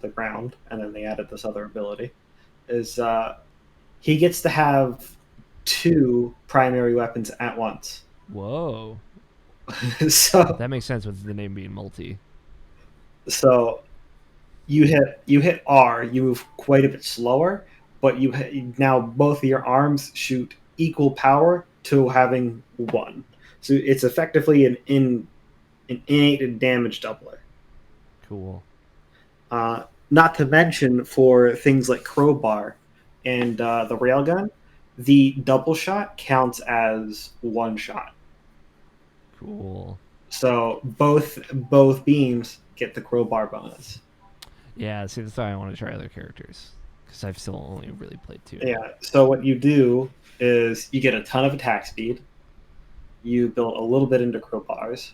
the ground, and then they added this other ability, is he gets to have 2 primary weapons at once. Whoa. So that makes sense with the name being multi. So you hit R, you move quite a bit slower, but now both of your arms shoot equal power to having 1. So it's effectively an innate damage doubler. Cool. Not to mention for things like crowbar and the railgun, the double shot counts as 1 shot. Cool. So both beams get the crowbar bonus. Yeah, see, that's why I want to try other characters, because I've still only really played 2. Yeah, so what you do is you get a ton of attack speed, you build a little bit into crowbars,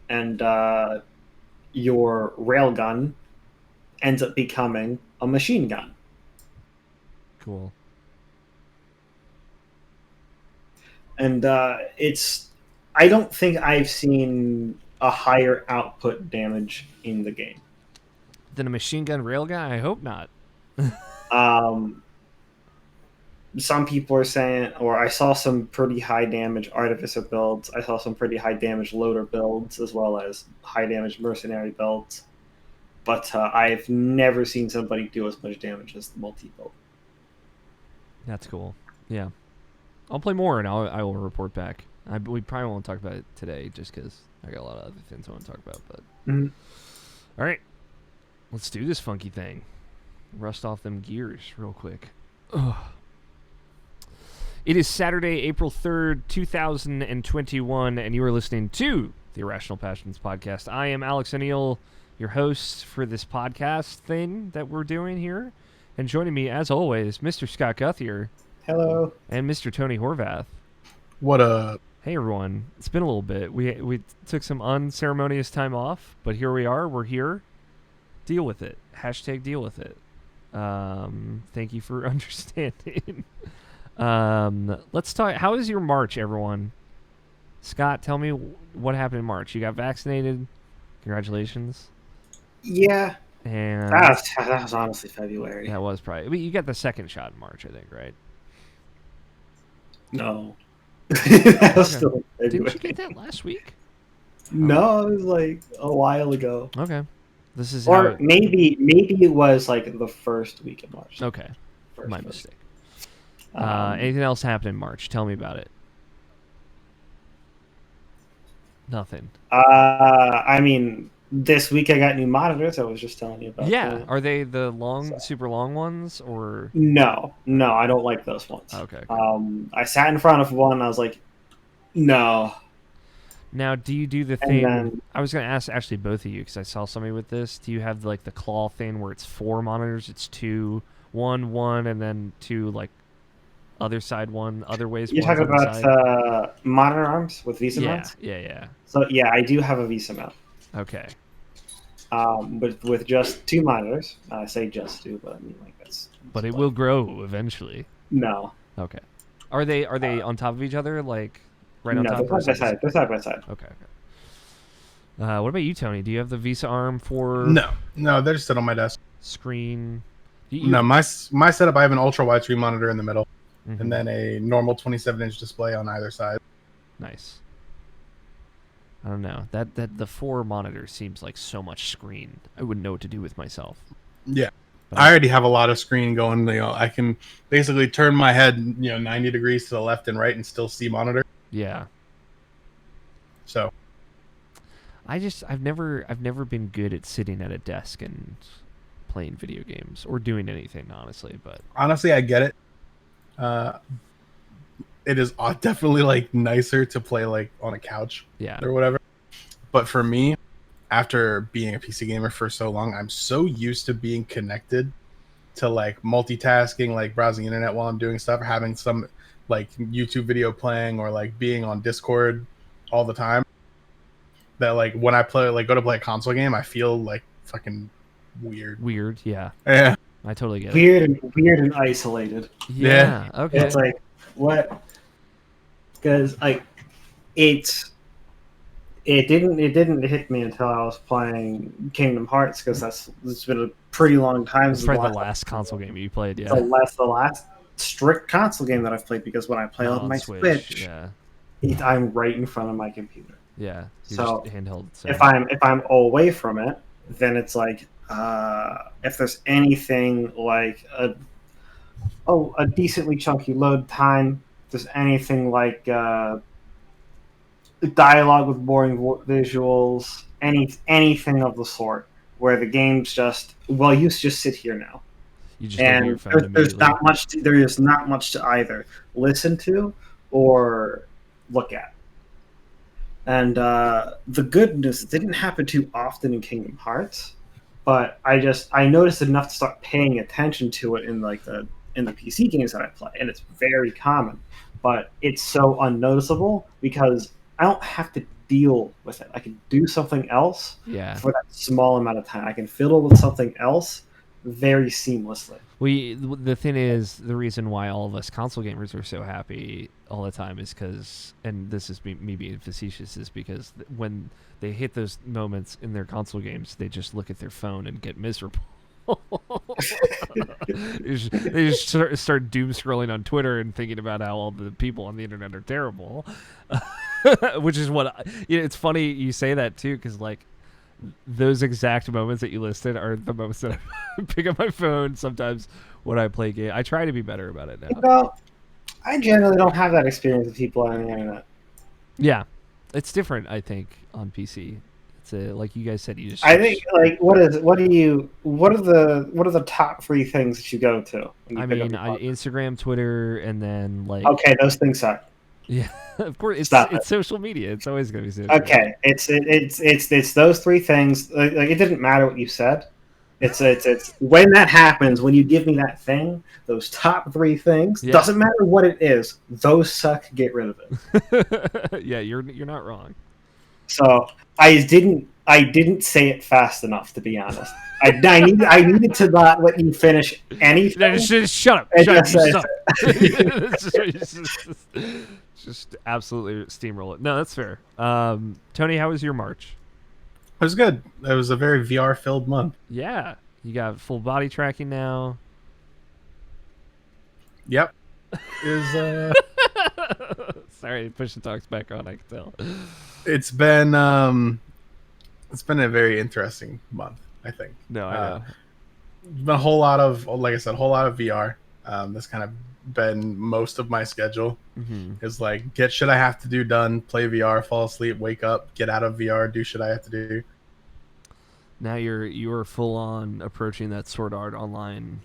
and your railgun ends up becoming a machine gun. Cool. And I don't think I've seen a higher output damage in the game. Than a machine gun railgun? I hope not. Some people are saying, or I saw some pretty high damage artificer builds. I saw some pretty high damage loader builds, as well as high damage mercenary builds. But I've never seen somebody do as much damage as the multi build. That's cool. Yeah, I'll play more and I will report back. We probably won't talk about it today, just because I got a lot of other things I want to talk about. But all right, let's do this funky thing. Rust off them gears real quick. Ugh. It is Saturday, April 3rd, 2021, and you are listening to the Irrational Passions podcast. I am Alex O'Neill, your host for this podcast thing that we're doing here. And joining me, as always, Mr. Scott Guthier. Hello. And Mr. Tony Horvath. What up? Hey, everyone. It's been a little bit. We took some unceremonious time off, but here we are. We're here. Deal with it. Hashtag deal with it. Thank you for understanding. Let's talk. How is your March, everyone? Scott, tell me what happened in March. You got vaccinated. Congratulations. Yeah. And that was honestly February. That was probably. I mean, you got the second shot in March, I think, right? No. That was still February. Didn't you get that last week? No, it was like a while ago. Okay. This is or maybe it was like the first week of March. Okay. My mistake. Anything else happened in March? Tell me about it. Nothing. I mean, this week I got new monitors. I was just telling you about. Yeah, are they the super long ones, or? No, I don't like those ones. Okay. I sat in front of one. And I was like, no. Now, do you do the thing? I was going to ask actually both of you because I saw somebody with this. Do you have like the claw thing where it's 4 monitors? It's 2, 1, and then 2 like. Other side one, other ways. You're talking about monitor arms with VESA mounts? Yeah. So yeah, I do have a VESA mount. Okay. But with just 2 monitors. I say just 2, but I mean like that's. But it will grow eventually. No. Okay. Are they on top of each other, like right on top? No, they're side by side. Okay. What about you, Tony? Do you have the VESA arm for? No, they're just sit on my desk. Screen. No, my setup. I have an ultra wide screen monitor in the middle. Mm-hmm. And then a normal 27-inch display on either side. Nice. I don't know. That the 4 monitors seems like so much screen. I wouldn't know what to do with myself. Yeah. But I already have a lot of screen going. I can basically turn my head, 90 degrees to the left and right and still see monitor. Yeah. So. I've never been good at sitting at a desk and playing video games or doing anything, honestly. But honestly, I get it. It is definitely like nicer to play like on a couch or whatever, but for me, after being a PC gamer for so long, I'm so used to being connected to like multitasking, like browsing internet while I'm doing stuff, or having some like YouTube video playing, or like being on Discord all the time, that like when I go to play a console game, I feel like fucking weird. Yeah I totally get it. Weird and isolated. Yeah. Okay. It's like what? Because like it's It didn't hit me until I was playing Kingdom Hearts, because it's been a pretty long time. It's probably the last console game you played. Yeah, the last strict console game that I've played, because when I play on my Switch, yeah, I'm right in front of my computer. Yeah, so just handheld. So. If I'm away from it, then it's like if there's anything like a decently chunky load time, if there's anything like dialogue with boring visuals, anything of the sort, where the game's just, well, you just sit here now. You just open your phone there's not much. There is not much to either listen to or look at. And the good news, it didn't happen too often in Kingdom Hearts, but I noticed enough to start paying attention to it in the PC games that I play, and it's very common. But it's so unnoticeable because I don't have to deal with it. I can do something else for that small amount of time. I can fiddle with something else very seamlessly. The thing is, the reason why all of us console gamers are so happy all the time is because, and this is me being facetious, is because when they hit those moments in their console games, they just look at their phone and get miserable. They just start doom scrolling on Twitter and thinking about how all the people on the internet are terrible. Which is what it's funny you say that too, because like those exact moments that you listed are the moments that I pick up my phone sometimes when I play game. I try to be better about it now. Well, I generally don't have that experience with people on the internet. Yeah, it's different, I think, on PC. It's like you guys said, you just. I think like what are the top 3 things that you go to? I mean, Instagram, Twitter, and then like. Okay, those things suck. Yeah, of course. It's social media. It's always going to be social media. It's those 3 things. Like it didn't matter what you said. It's when that happens, when you give me that thing, those top 3 things, doesn't matter what it is, those suck. Get rid of it. Yeah, you're not wrong. So I didn't say it fast enough, to be honest. I needed to not let you finish anything. Just shut up. Just absolutely steamroll it. No, that's fair. Tony, how was your March? It was good. It was a very VR-filled month. Yeah. You got full body tracking now. Yep. Is Sorry, push the talks back on, I can tell. It's been a very interesting month, I think. No, I know. Been a whole lot of, like I said, a whole lot of VR. That's kind of been most of my schedule. Is like get shit I have to do done, play VR, fall asleep, wake up, get out of VR, do shit I have to do. Now you are full on approaching that Sword Art Online.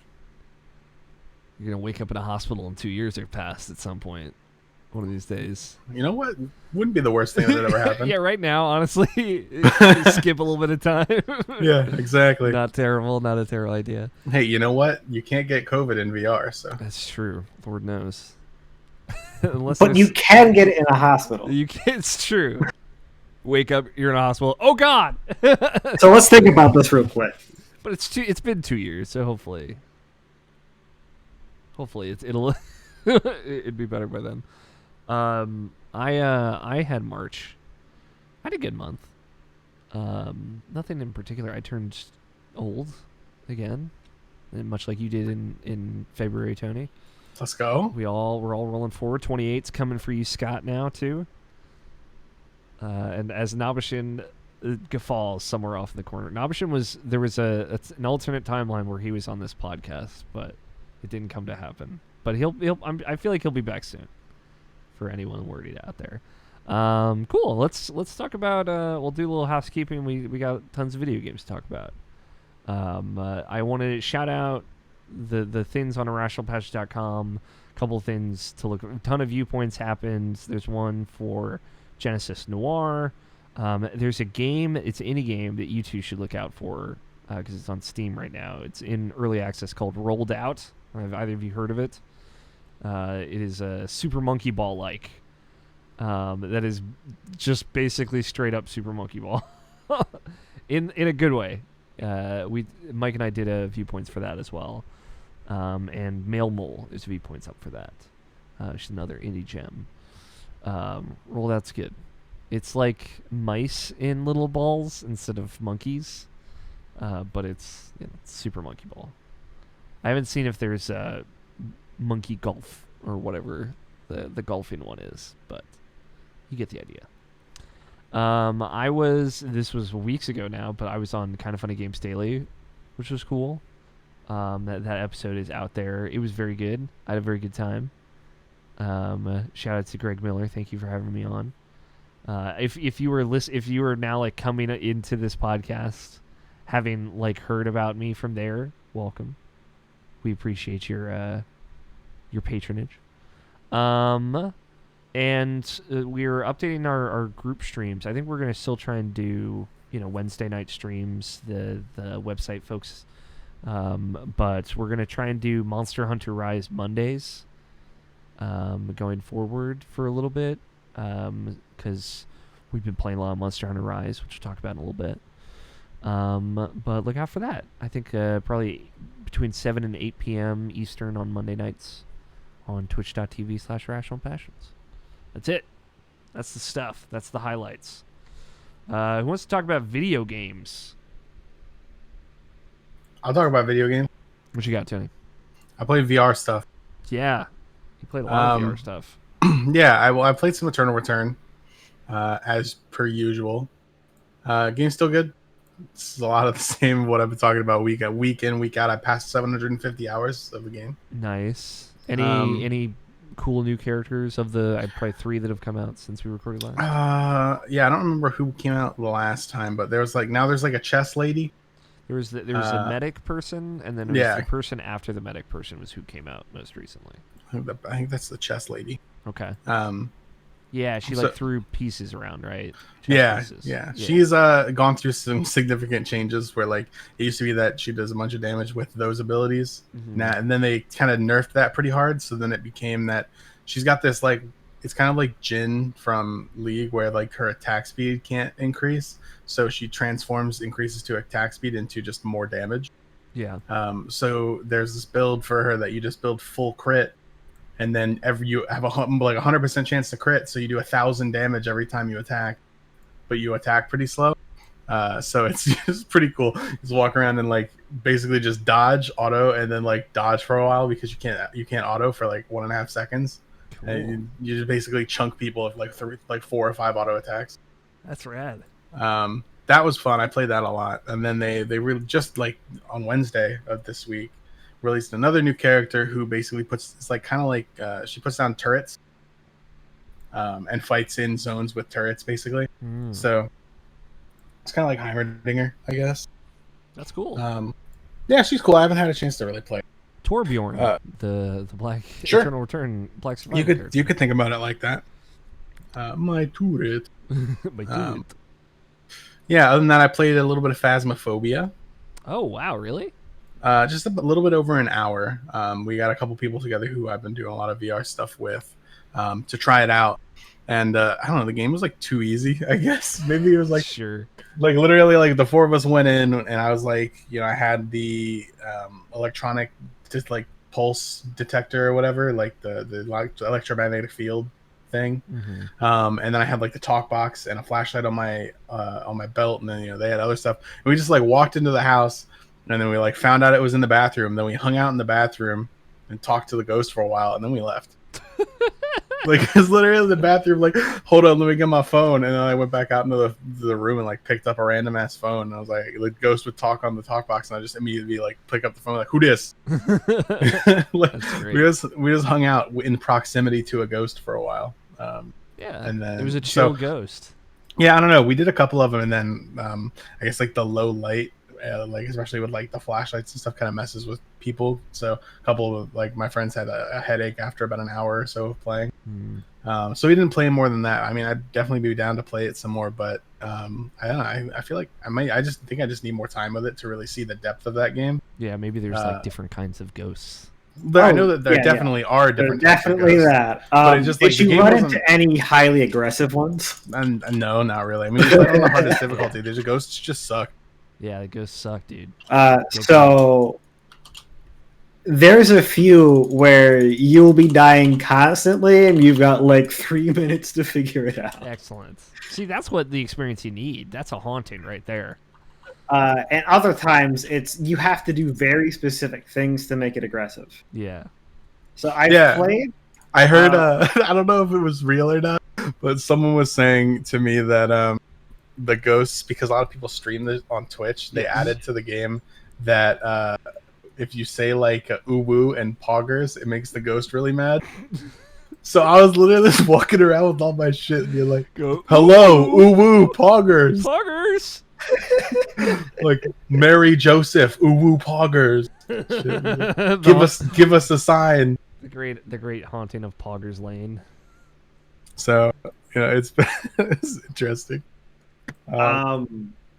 You're gonna wake up in a hospital and 2 years have passed at some point. One of these days. You know what? Wouldn't be the worst thing that ever happened. Yeah, right now, honestly, skip a little bit of time. Yeah, exactly. Not terrible. Not a terrible idea. Hey, you know what? You can't get COVID in VR, so. That's true. Lord knows. But you can get it in a hospital. You can. It's true. Wake up, you're in a hospital. Oh God! So let's think about this real quick. But it's been 2 years, so hopefully it'll it'd be better by then. I had March. I had a good month. Nothing in particular. I turned old again, and much like you did in February, Tony. Let's go. We're all rolling forward. 28's coming for you, Scott, now too. And as Nabashin guffaws somewhere off in the corner. Nabashin there was an alternate timeline where he was on this podcast, but it didn't come to happen. But I feel like he'll be back soon. For anyone worried out there. Cool. Let's talk about. We'll do a little housekeeping. We got tons of video games to talk about. I want to shout out the things on irrationalpatch.com. A couple things to look. A ton of viewpoints happened. There's one for Genesis Noir. There's a game. It's an indie game that you two should look out for because it's on Steam right now. It's in early access called Rolled Out. Have either of you heard of it? It is a Super Monkey Ball like. That is just basically straight up Super Monkey Ball, in a good way. Mike and I did a viewpoints for that as well, and Mail Mole is viewpoints up for that. She's another indie gem. Rolled Out's good. It's like mice in little balls instead of monkeys, but it's Super Monkey Ball. I haven't seen if there's Monkey Golf or whatever the golfing one is, but you get the idea. This was weeks ago now, but I was on Kind of Funny Games Daily, which was cool. That episode is out there. It was very good. I had a very good time. Shout out to Greg Miller. Thank you for having me on. If you were now like coming into this podcast, having like heard about me from there, welcome. We appreciate your patronage. And we're updating our group streams. I think we're going to still try and do, Wednesday night streams, the website folks. But we're going to try and do Monster Hunter Rise Mondays going forward for a little bit. Because we've been playing a lot of Monster Hunter Rise, which we'll talk about in a little bit. But look out for that. I think probably between 7 and 8 p.m. Eastern on Monday nights on twitch.tv/rationalpassions. That's it. That's the stuff. That's the highlights. Who wants to talk about video games? I'll talk about video games. What you got, Tony? I play VR stuff. Yeah. You played a lot of VR stuff. Yeah, I played some Eternal Return, as per usual. Game's still good. It's a lot of the same what I've been talking about week in, week out. I passed 750 hours of the game. Nice. Any cool new characters of the probably 3 that have come out since we recorded last? Yeah, I don't remember who came out the last time, but there's like a chess lady. There was a medic person, and then the person after the medic person was who came out most recently. I think that's the chess lady. Okay. Yeah, she threw pieces around, right? Yeah. She's gone through some significant changes where like it used to be that she does a bunch of damage with those abilities, and then they kind of nerfed that pretty hard. So then it became that she's got this like it's kind of like Jin from League where like her attack speed can't increase, so she increases to attack speed into just more damage. Yeah. So there's this build for her that you just build full crit. And then you have a 100% chance to crit, so you do 1,000 damage every time you attack, but you attack pretty slow. So it's just pretty cool. Just walk around and like basically just dodge, auto, and then like dodge for a while because you can't auto for like 1.5 seconds. Cool. And you just basically chunk people with like 4 or 5 auto attacks. That's rad. That was fun. I played that a lot. And then they really just like on Wednesday of this week released another new character who basically she puts down turrets and fights in zones with turrets basically. So it's kind of like Heimerdinger, I guess. That's cool. Yeah, she's cool. I haven't had a chance to really play Torbjorn, the Black sure. Eternal Return Black Survivor. You could think about it like that. My turret. My turret. Yeah, other than that I played a little bit of Phasmophobia. Oh wow, really? Just a little bit over an hour. We got a couple people together who I've been doing a lot of VR stuff with to try it out. And I don't know, the game was like too easy, I guess. Maybe it was like sure. Like literally like the 4 of us went in and I was like, I had the electronic just like pulse detector or whatever, like the electromagnetic field thing. And then I had like the talk box and a flashlight on my belt, and then they had other stuff. And we just like walked into the house. And then we like found out it was in the bathroom. Then we hung out in the bathroom and talked to the ghost for a while, and then we left. Like it's literally the bathroom. Like, hold on, let me get my phone. And then I went back out into the room and like picked up a random ass phone. And I was like, the ghost would talk on the talk box, and I just immediately like pick up the phone, like, who this? Like, we just hung out in proximity to a ghost for a while. Yeah, and then it was a chill ghost. Yeah, I don't know. We did a couple of them, and then I guess like the low light. Like especially with like the flashlights and stuff kind of messes with people, so a couple of like my friends had a headache after about an hour or so of playing. So we didn't play more than that. I mean, I'd definitely be down to play it some more, but I don't know, I feel like I just need more time with it to really see the depth of that game. Yeah, maybe there's like different kinds of ghosts. But I know that there definitely are different types definitely of ghosts. That did you run into any highly aggressive ones? And no, not really. I mean, it's like on the hardest difficulty. There's ghosts just suck. Yeah, the ghosts suck, dude. So there's a few where you'll be dying constantly, and you've got like 3 minutes to figure it out. Excellent. See, that's what the experience you need. That's a haunting right there. And other times, you have to do very specific things to make it aggressive. Yeah. So I played. I heard. I don't know if it was real or not, but someone was saying to me that the ghosts, because a lot of people stream this on Twitch, they added to the game that if you say like "uwu" and "poggers," it makes the ghost really mad. So I was literally just walking around with all my shit and you're like, "Hello, uwu, poggers, poggers." Like Mary Joseph, uwu, poggers. Give us a sign. The great haunting of Poggers Lane. So it's interesting.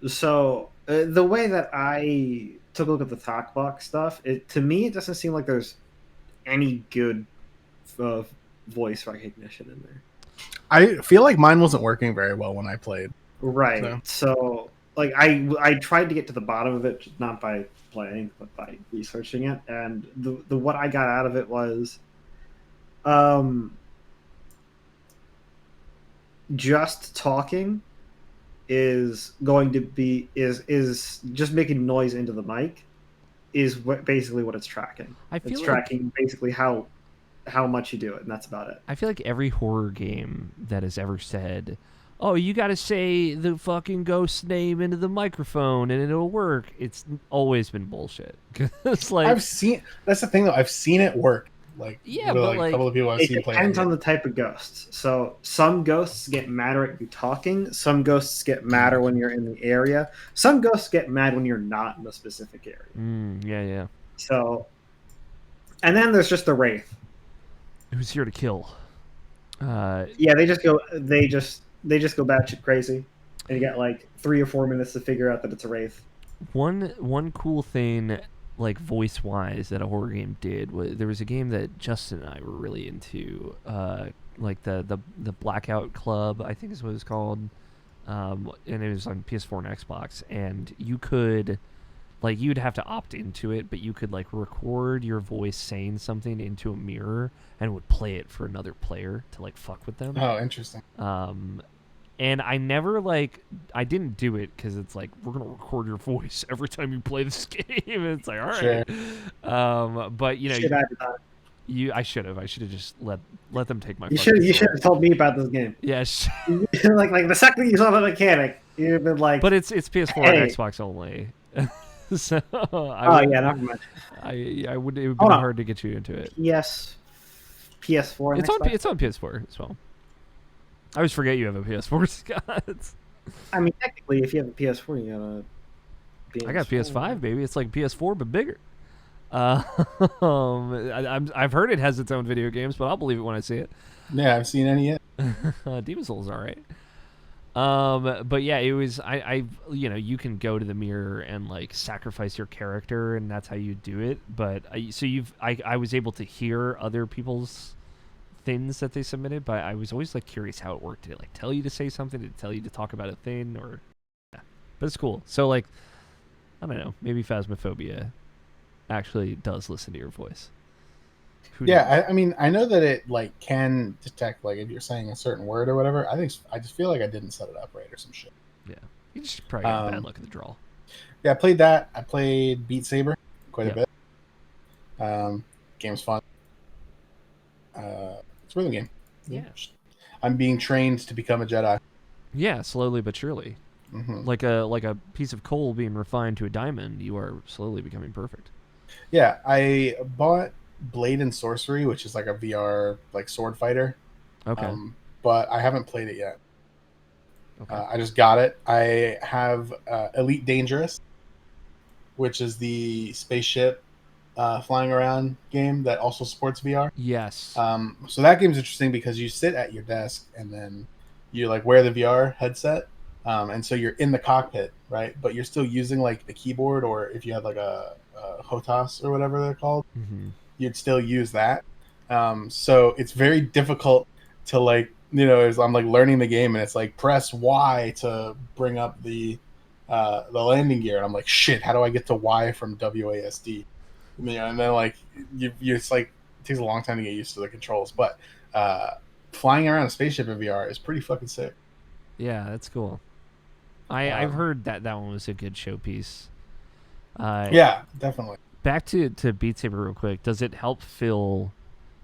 So the way that I took a look at the talk box stuff, to me it doesn't seem like there's any good voice recognition in there. I feel like mine wasn't working very well when I played. Right. So like I tried to get to the bottom of it, not by playing, but by researching it, and the what I got out of it was just talking is going to be is just making noise into the mic is basically what it's tracking. It's tracking basically how much you do it, and that's about it. I feel like every horror game that has ever said, "Oh, you got to say the fucking ghost's name into the microphone and it'll work," it's always been bullshit. It's like that's the thing though. I've seen it work. Like but a couple of people I've seen play. It depends on the type of ghosts. So some ghosts get madder at you talking. Some ghosts get madder when you're in the area. Some ghosts get mad when you're not in the specific area. Yeah. So, and then there's just the wraith. Who's here to kill? Yeah, they just go batshit crazy, and you got like 3 or 4 minutes to figure out that it's a wraith. One cool thing, like voice wise, that a horror game did was there was a game that Justin and I were really into, like the Blackout Club, I think is what it's called, and it was on PS4 and Xbox, and you could. Like, you'd have to opt into it, but you could, like, record your voice saying something into a mirror and would play it for another player to, like, fuck with them. Oh, interesting. And I never, like, I didn't do it because it's like, we're going to record your voice every time you play this game. And it's like, all right. Sure. But, I should have just let them take my You should have told me about this game. Yes. like the second you saw the mechanic, you've been like... But it's PS4 and Xbox only. So never mind. It would be hard to get you into it. Yes, PS4. It's on PS4 as well. I always forget you have a PS4, Scott. I mean, technically, if you have a PS4, you gotta. I got PS5, baby. It's like PS4 but bigger. I've heard it has its own video games, but I'll believe it when I see it. Yeah, I haven't seen any yet. Demon's Souls, all right. But yeah, it was you can go to the mirror and like sacrifice your character, and that's how you do it. But I was able to hear other people's things that they submitted, but I was always like curious how it worked. Did it like tell you to say something? Did it tell you to talk about a thing? Or yeah, but it's cool. So like, I don't know, maybe Phasmophobia actually does listen to your voice. I mean, I know that it like can detect like if you're saying a certain word or whatever. I just feel like I didn't set it up right or some shit. Yeah, you just probably got bad luck at the draw. Yeah, I played that. I played Beat Saber quite a bit. Game's fun. It's a rhythm game. Yeah, I'm being trained to become a Jedi. Yeah, slowly but surely. Mm-hmm. Like a piece of coal being refined to a diamond, you are slowly becoming perfect. Yeah, I bought Blade and Sorcery, which is like a VR like sword fighter. Okay. But I haven't played it yet. Okay. I just got it. I have Elite Dangerous, which is the spaceship flying around game that also supports VR. Yes. So that game's interesting because you sit at your desk and then you like wear the VR headset. And so you're in the cockpit, right? But you're still using like the keyboard, or if you had like a HOTAS or whatever they're called, you'd still use that. So it's very difficult to like, I'm like learning the game and it's like press Y to bring up the landing gear. And I'm like, shit, how do I get to Y from WASD? And then like it's like it takes a long time to get used to the controls, but flying around a spaceship in VR is pretty fucking sick. Yeah, that's cool. I've heard that one was a good showpiece. Yeah, definitely. Back to Beat Saber real quick. Does it help fill,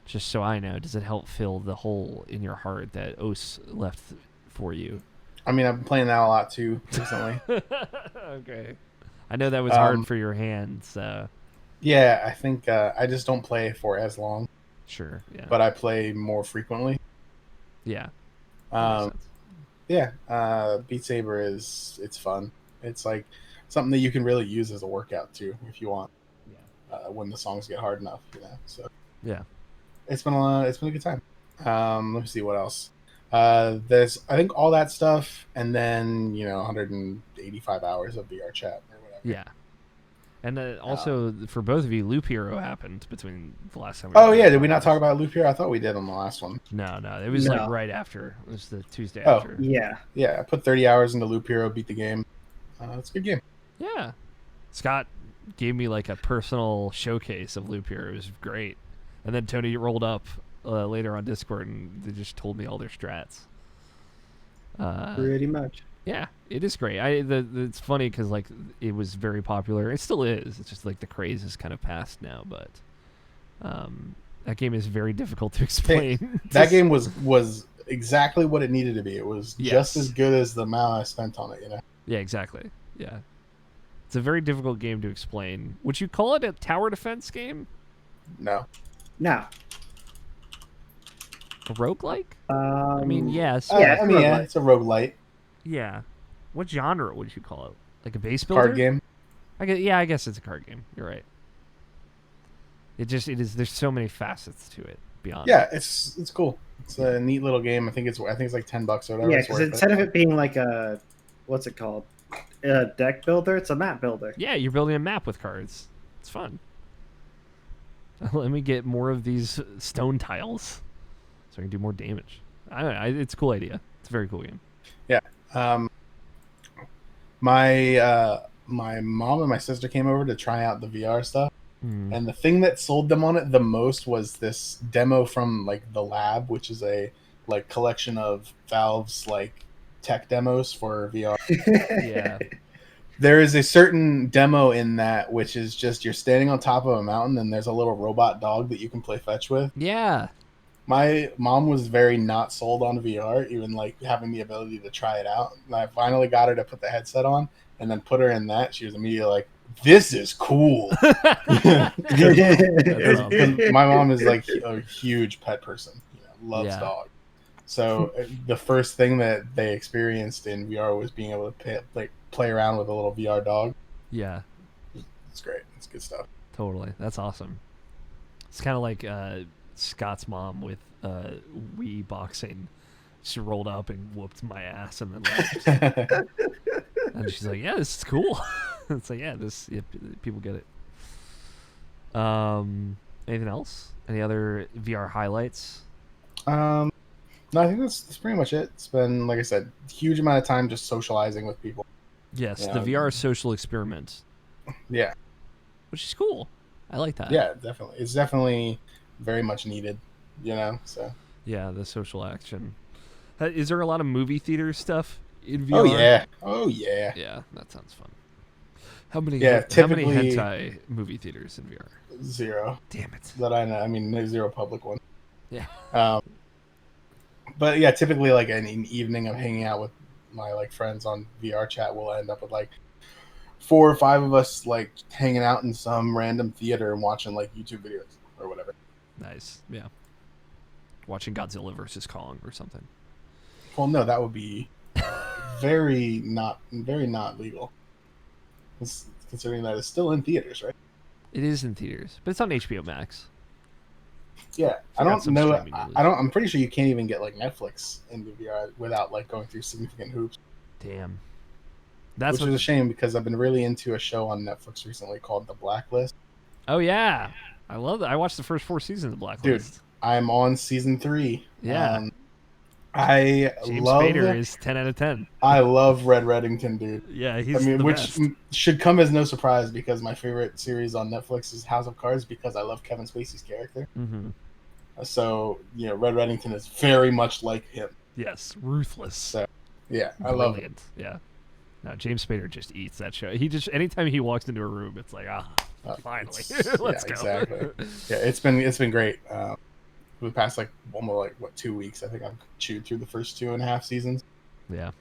just so I know, does it help fill the hole in your heart that Os left for you? I mean, I've been playing that a lot too recently. Okay. I know that was hard for your hands. Yeah, I think I just don't play for as long. Sure, yeah. But I play more frequently. Yeah. Beat Saber it's fun. It's like something that you can really use as a workout too, if you want. Yeah. When the songs get hard enough, So yeah, it's been a good time. Let me see what else. There's I think all that stuff, and then 185 hours of VR chat or whatever. Yeah. And also, for both of you, Loop Hero happened between the last time. Did we not talk about Loop Hero? I thought we did on the last one. No, it was like right after. It was the Tuesday after. Yeah. I put 30 hours into Loop Hero, beat the game. It's a good game. Yeah, Scott gave me like a personal showcase of Loop Hero. It was great. And then Tony rolled up later on Discord and they just told me all their strats. Pretty much. Yeah, it is great. It's funny because like it was very popular. It still is. It's just like the craze is kind of past now. But that game is very difficult to explain. That game was exactly what it needed to be. It was just as good as the amount I spent on it. Yeah, exactly. Yeah, it's a very difficult game to explain. Would you call it a tower defense game? No. A roguelike? I mean, yes. It's a roguelite. Yeah. What genre would you call it? Like a base builder? Card game. I guess it's a card game. You're right. It is. There's so many facets to it. Beyond. Yeah, it's cool. It's a neat little game. I think it's like $10 or whatever. Yeah, because instead of it being like a, what's it called? A deck builder, it's a map builder. Yeah, you're building a map with cards. It's fun. Let me get more of these stone tiles so I can do more damage. I don't know. It's a cool idea. It's a very cool game. Yeah. My mom and my sister came over to try out the VR stuff, and the thing that sold them on it the most was this demo from like the lab, which is a like collection of Valve's like tech demos for VR. Yeah. There is a certain demo in that which is just you're standing on top of a mountain and there's a little robot dog that you can play fetch with. Yeah. My mom was very not sold on VR, even like having the ability to try it out. And I finally got her to put the headset on and then put her in that. She was immediately like, "This is cool." My mom is like a huge pet person, loves dogs. So the first thing that they experienced in VR was being able to play around with a little VR dog. Yeah. It's great. It's good stuff. Totally. That's awesome. It's kind of like Scott's mom with Wii boxing. She rolled up and whooped my ass and then left. And she's like, "Yeah, this is cool." It's like, people get it. Anything else? Any other VR highlights? No, I think that's pretty much it. It's been, like I said, a huge amount of time just socializing with people. Yes, the VR social experiment. Yeah. Which is cool. I like that. Yeah, definitely. It's definitely very much needed, so. Yeah, the social action. Is there a lot of movie theater stuff in VR? Oh, yeah. Yeah, that sounds fun. How many hentai movie theaters in VR? 0. Damn it. That I know. I mean, there's 0 public ones. Yeah. But yeah, typically like an evening of hanging out with my like friends on VR chat, we'll end up with like 4 or 5 of us like hanging out in some random theater and watching like YouTube videos or whatever. Nice. Yeah. Watching Godzilla versus Kong or something. Well, no, that would be very not legal. Considering that it's still in theaters, right? It is in theaters, but it's on HBO Max. Yeah, I don't know. I'm pretty sure you can't even get like Netflix into VR without like going through significant hoops. Damn, which is a shame because I've been really into a show on Netflix recently called The Blacklist. Oh yeah, I love that. I watched the first 4 seasons of Blacklist. Dude, I'm on season 3. Yeah, I James love Spader is 10 out of 10. I love Red Reddington, dude. Yeah, he's the best. Should come as no surprise because my favorite series on Netflix is House of Cards because I love Kevin Spacey's character. Mm-hmm. So, Red Reddington is very much like him. Yes, ruthless. So, yeah, I love it. Yeah. No, James Spader just eats that show. He just anytime he walks into a room, it's like, finally, let's go. Exactly. Yeah, it's been great. For the past almost 2 weeks, I think I've chewed through the first 2.5 seasons. Yeah,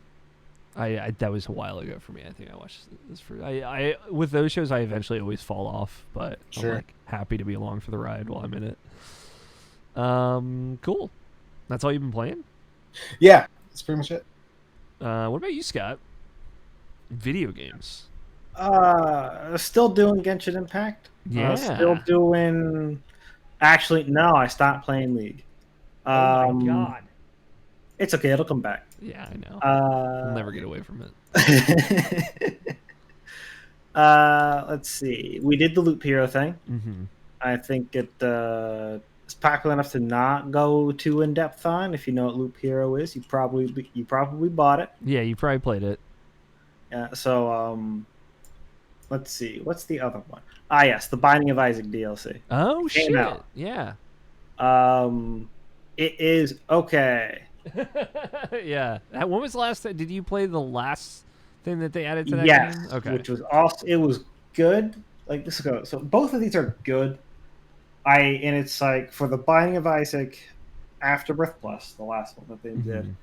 I that was a while ago for me. I think I watched this for I with those shows I eventually always fall off, but I'm happy to be along for the ride while I'm in it. Cool. That's all you've been playing? Yeah, that's pretty much it. What about you, Scott? Video games. Still doing Genshin Impact. Yeah. Still doing. Actually, no. I stopped playing League. Oh my god. It's okay. It'll come back. Yeah, I know. I'll never get away from it. Let's see. We did the Loop Hero thing. Mm-hmm. I think it's popular enough to not go too in depth on. If you know what Loop Hero is, you probably bought it. Yeah, you probably played it. So let's see. What's the other one? Yes, the Binding of Isaac DLC. Oh shit! Out. Yeah. It is okay. Yeah. When was the last time? Did you play the last thing that they added to that game? Okay. Which was also it was good. Let's go. So both of these are good. And it's for the Binding of Isaac, Afterbirth Plus, the last one that they did.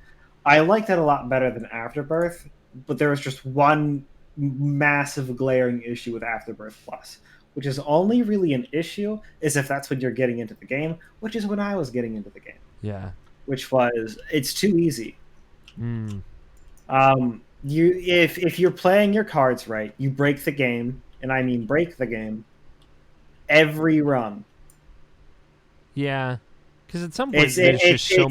I liked it a lot better than Afterbirth, but there was just one massive glaring issue with Afterbirth Plus, which is only really an issue is if that's when you're getting into the game, which is when I was getting into the game. Yeah. Which was it's too easy. Mm. If you're playing your cards right, you break the game, and I mean break the game every run. Yeah. Because at some point there's just so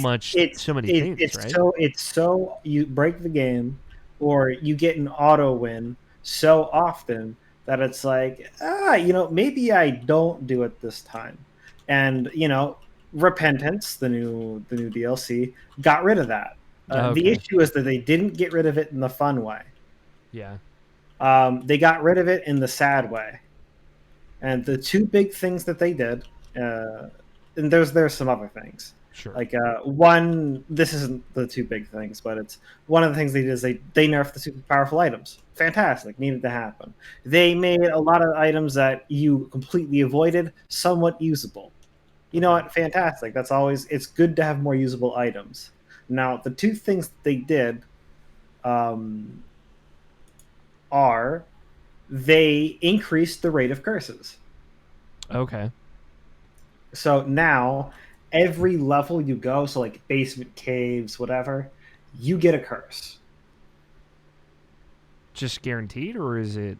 many things, right? It's so you break the game or you get an auto win so often that it's maybe I don't do it this time. And, Repentance, the new DLC, got rid of that. The issue is that they didn't get rid of it in the fun way. Yeah. They got rid of it in the sad way. And the two big things that they did, and there's some other things. Sure. One, this isn't the two big things, but it's one of the things they did is they nerfed the super powerful items. Fantastic, needed to happen. They made a lot of items that you completely avoided somewhat usable. You know what? Fantastic. It's good to have more usable items. Now, the two things that they did are they increased the rate of curses. Okay. So now, every level you go, so basement, caves, whatever, you get a curse. Just guaranteed, or is it?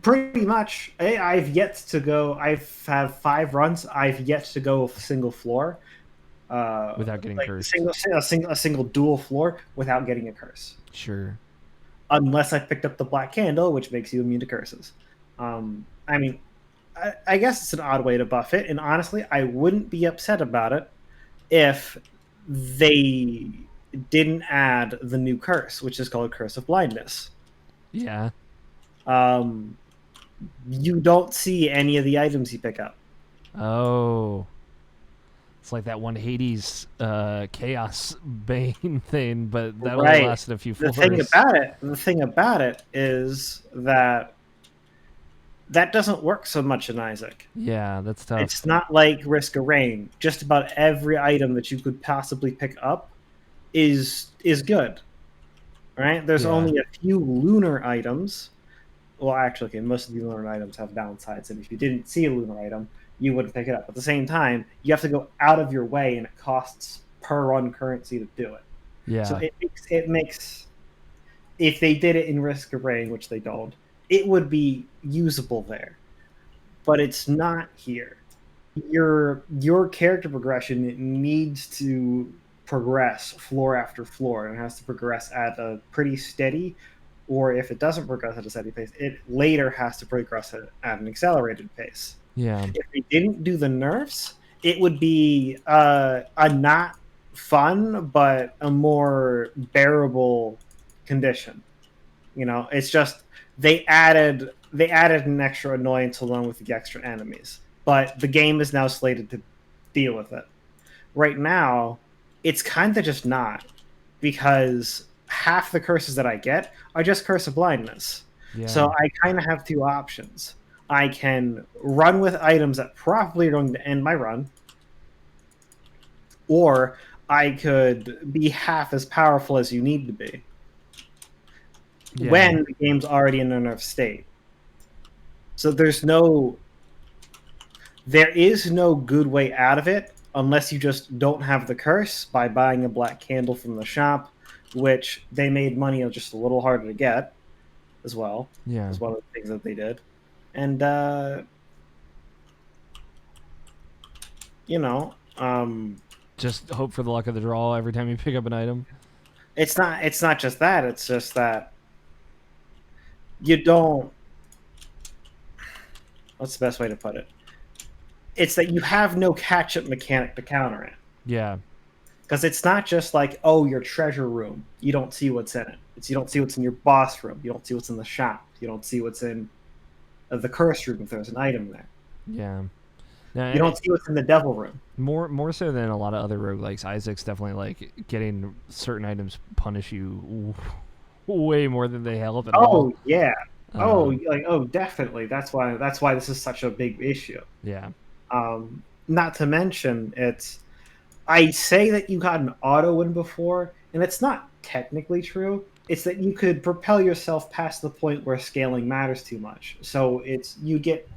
Pretty much. I've yet to go. I've had 5 runs. I've yet to go a single floor without getting cursed. A single dual floor without getting a curse. Sure. Unless I picked up the Black Candle, which makes you immune to curses. I guess it's an odd way to buff it, and honestly, I wouldn't be upset about it if they didn't add the new curse, which is called Curse of Blindness. Yeah. You don't see any of the items you pick up. Oh. It's like that one Hades Chaos Bane thing, but that only lasted a few floors. The thing about it is that doesn't work so much in Isaac. Yeah, that's tough. It's not like Risk of Rain. Just about every item that you could possibly pick up is good. Right? There's only a few lunar items. Well, actually, okay, most of the lunar items have downsides, and if you didn't see a lunar item, you wouldn't pick it up. At the same time, you have to go out of your way, and it costs per run currency to do it. Yeah. So it makes if they did it in Risk of Rain, which they don't, it would be usable there. But it's not here. Your character progression needs to progress floor after floor, and it has to progress at a pretty steady, or if it doesn't progress at a steady pace, it later has to progress at an accelerated pace. Yeah. If they didn't do the nerfs, it would be a not fun, but a more bearable condition. It's just they added an extra annoyance along with the extra enemies, but the game is now slated to deal with it. Right now, it's kind of just not, because half the curses that I get are just curse of blindness. Yeah. So I kind of have two options. I can run with items that probably are going to end my run, or I could be half as powerful as you need to be when the game's already in enough state. So there is no good way out of it unless you just don't have the curse by buying a black candle from the shop, which they made money just a little harder to get as well. Yeah. Is one of the things that they did. And, just hope for the luck of the draw every time you pick up an item. It's not just that. It's just that you don't... What's the best way to put it? It's that you have no catch-up mechanic to counter it. Yeah. Because it's not just like, oh, your treasure room. You don't see what's in it. You don't see what's in your boss room. You don't see what's in the shop. You don't see what's in the curse room if there's an item there. Yeah. Now, you don't see what's in the devil room. More so than a lot of other roguelikes, Isaac's definitely like getting certain items punish you way more than they help at all. Oh, yeah. Definitely. That's why this is such a big issue. Yeah. Not to mention, I say that you got an auto win before, and it's not technically true. It's that you could propel yourself past the point where scaling matters too much. So you get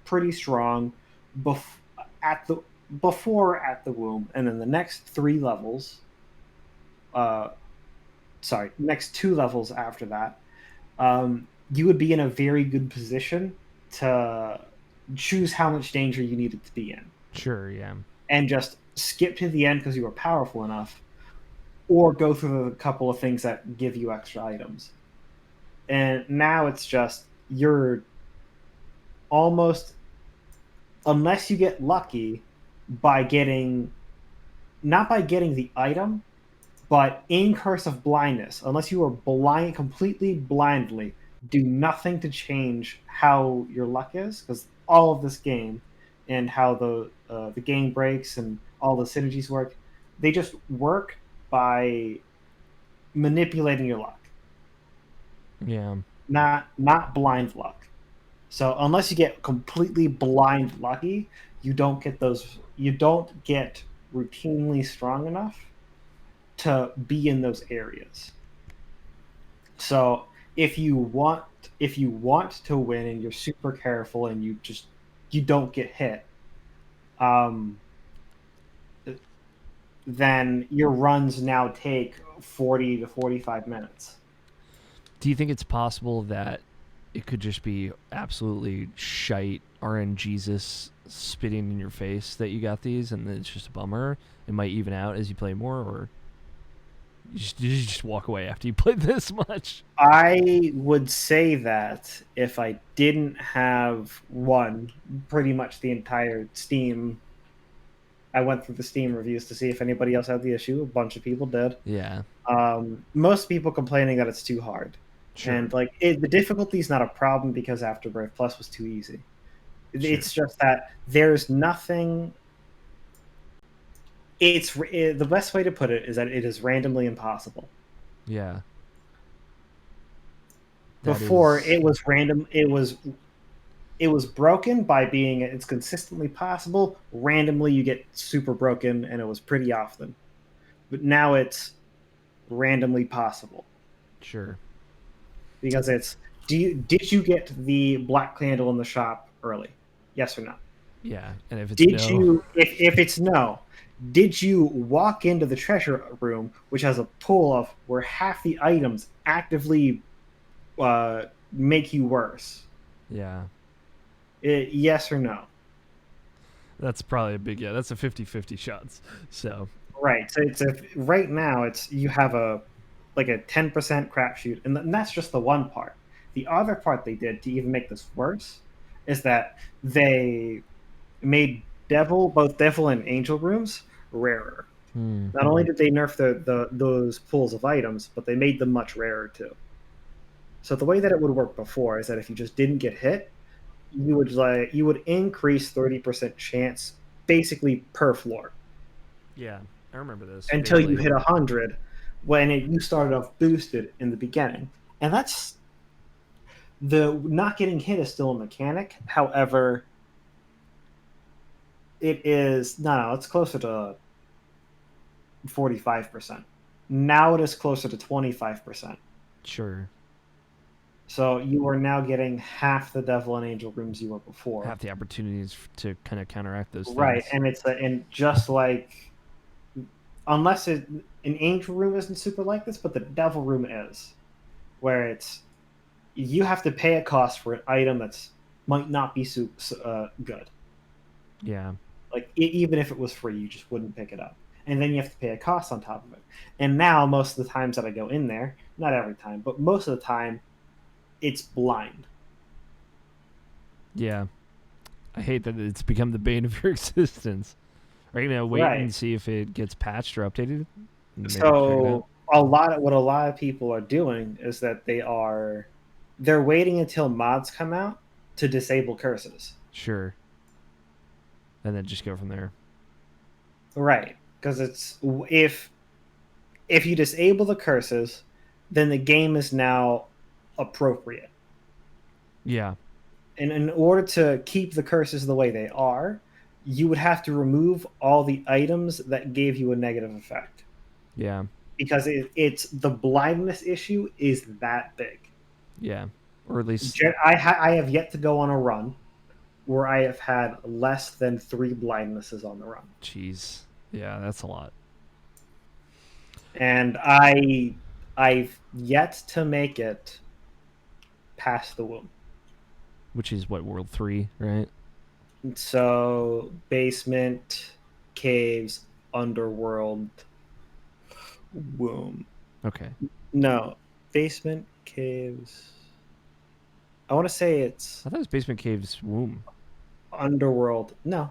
pretty strong at the womb, and then the next 3 levels. Next 2 levels after that, you would be in a very good position to choose how much danger you needed to be in. Sure, yeah. And just skip to the end because you were powerful enough, or go through a couple of things that give you extra items. And now it's just, you're almost, unless you get lucky not by getting the item, but in Curse of Blindness, unless you are completely blindly, do nothing to change how your luck is, because all of this game and how the game breaks and all the synergies work, they just work by manipulating your luck. Yeah. Not blind luck. So unless you get completely blind lucky, you don't get routinely strong enough to be in those areas. So if you want to win and you're super careful and you don't get hit, then your runs now take 40 to 45 minutes. Do you think it's possible that it could just be absolutely shite RNGesus spitting in your face that you got these, and then it's just a bummer? It might even out as you play more, or you just walk away after you play this much? I would say that if I didn't have pretty much the entire Steam, I went through the Steam reviews to see if anybody else had the issue. A bunch of people did. Yeah. Most people complaining that it's too hard. Sure. And the difficulty is not a problem because Afterbirth Plus was too easy. Sure. It's just that there's nothing. The best way to put it is that it is randomly impossible. Yeah. Before it was random. It was broken by being it's consistently possible. Randomly, you get super broken, and it was pretty often. But now it's randomly possible. Sure. Because did you get the black candle in the shop early? Yes or no? Yeah, and if it's if it's no, did you walk into the treasure room, which has a pull-off where half the items actively make you worse? Yeah. Yes or no? That's probably a big That's a 50-50 shots. So right. So right now you have a 10% crapshoot, and that's just the one part. The other part they did to even make this worse is that they made both devil and angel rooms rarer. Not only did they nerf those pools of items, but they made them much rarer too. So the way that it would work before is that if you just didn't get hit, you would increase 30% chance basically per floor. Yeah, I remember this. Until you hit 100, when you started off boosted in the beginning, and that's the not getting hit is still a mechanic. However, it is no, it's closer to 45%. Now it is closer to 25%. Sure. So you are now getting half the Devil and Angel rooms you were before. Half the opportunities to kind of counteract those things. Right, and just like, unless an Angel room isn't super like this, but the Devil room is, where it's you have to pay a cost for an item that's might not be good. Yeah. Like even if it was free, you just wouldn't pick it up, and then you have to pay a cost on top of it. And now most of the times that I go in there, not every time, but most of the time, it's blind. Yeah. I hate that it's become the bane of your existence. Are you gonna wait and see if it gets patched or updated? So what a lot of people are doing is that they're waiting until mods come out to disable curses. Sure. And then just go from there. Right, because it's if you disable the curses, then the game is now appropriate. Yeah. And in order to keep the curses the way they are, you would have to remove all the items that gave you a negative effect. Yeah. Because it's the blindness issue is that big. Yeah. Or at least I have yet to go on a run where I have had less than 3 blindnesses on the run. Jeez. Yeah, that's a lot. And I've yet to make it past the womb. Which is what, World 3, right? So basement, caves, underworld, womb. Okay. No, basement, caves. I want to say it's. I thought it was basement, caves, womb. Underworld. No.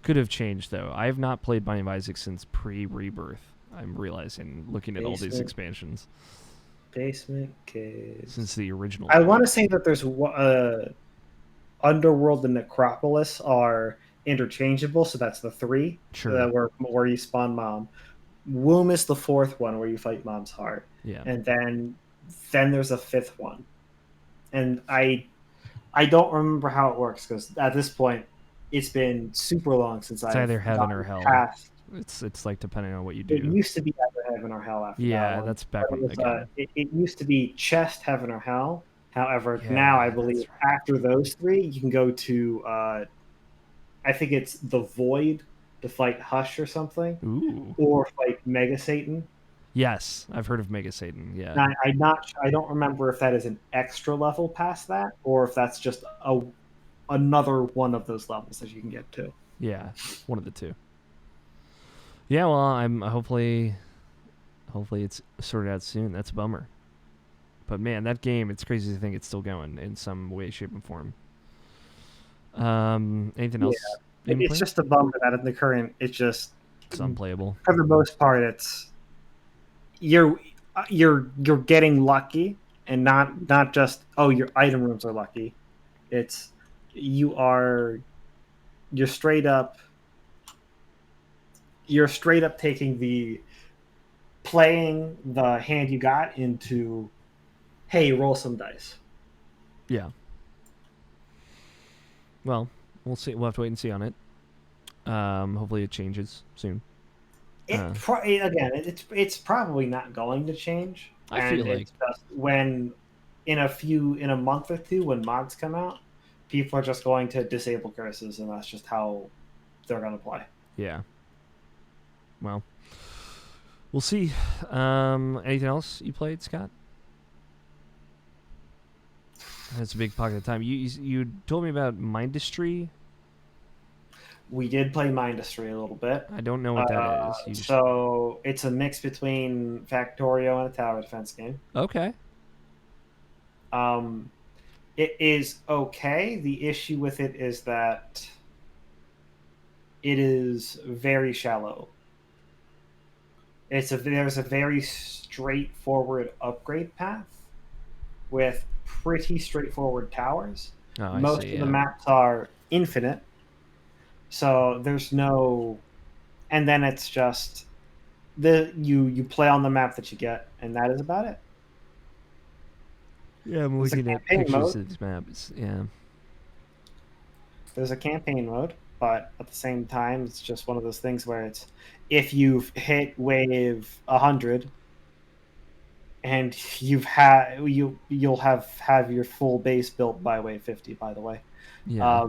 Could have changed though. I have not played Binding of Isaac since pre-Rebirth. I'm realizing, looking at all these expansions. Basement, caves. Since the original. I want to say that there's Underworld and Necropolis are interchangeable, so that's the 3. Sure. Where you spawn Mom. Womb is the 4th one where you fight Mom's heart. Yeah. And then there's a 5th one. And I don't remember how it works because at this point it's been super long since I've either heaven or hell. Past. It's like depending on what you do. It used to be either heaven or hell after that one. That's back when it used to be chest, heaven, or hell. However, now I believe after those 3, you can go to I think it's the Void to fight Hush or something. Ooh. Or fight Mega Satan. Yes, I've heard of Mega Satan. Yeah. I don't remember if that is an extra level past that or if that's just another one of those levels that you can get to. Yeah, one of the two. Yeah, well, I'm hopefully it's sorted out soon. That's a bummer. But man, that game, it's crazy to think it's still going in some way, shape, and form. Anything else? Yeah. It's just a bummer that in the current, it's unplayable. For the most part, it's you're getting lucky, and not just your item rooms are lucky. It's you're straight up taking playing the hand you got into, hey, roll some dice. Yeah. Well, we'll see. We'll have to wait and see on it. Hopefully it changes soon. It's probably not going to change. I feel like it's just when in a month or two when mods come out, people are just going to disable curses, and that's just how they're going to play. Yeah. Well, we'll see. Anything else you played, Scott? That's a big pocket of time. You told me about Mindustry. We did play Mindustry a little bit. I don't know what that is. So it's a mix between Factorio and a tower defense game. Okay. It is okay. The issue with it is that it is very shallow. There's a very straightforward upgrade path with pretty straightforward towers. Oh, Most of the maps are infinite, so there's no, and then it's just you play on the map that you get, and that is about it. Yeah, I'm looking at pictures of these maps. Yeah. There's a campaign mode, but at the same time, it's just one of those things where it's if you've hit wave 100 and you'll have your full base built by wave 50. By the way, yeah,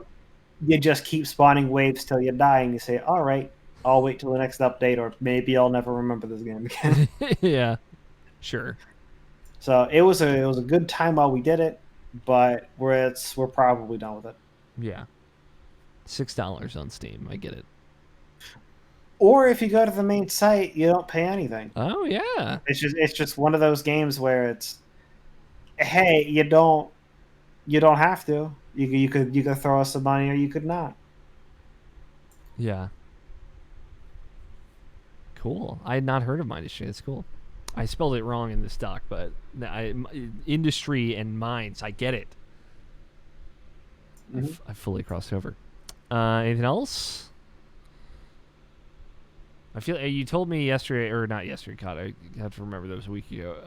you just keep spawning waves till you die, and you say, "All right, I'll wait till the next update, or maybe I'll never remember this game again." yeah, sure. So it was a good time while we did it, but we're probably done with it. Yeah. $6 on Steam. I get it. Or if you go to the main site, you don't pay anything. Oh yeah. It's just one of those games where it's, hey, you don't have to. You could throw us some money or you could not. Yeah. Cool. I had not heard of Industry. That's cool. I spelled it wrong in this doc, but industry and mines. I get it. Mm-hmm. I fully crossed over. Anything else? I feel you told me yesterday, or not yesterday, God, I have to remember that was a week ago,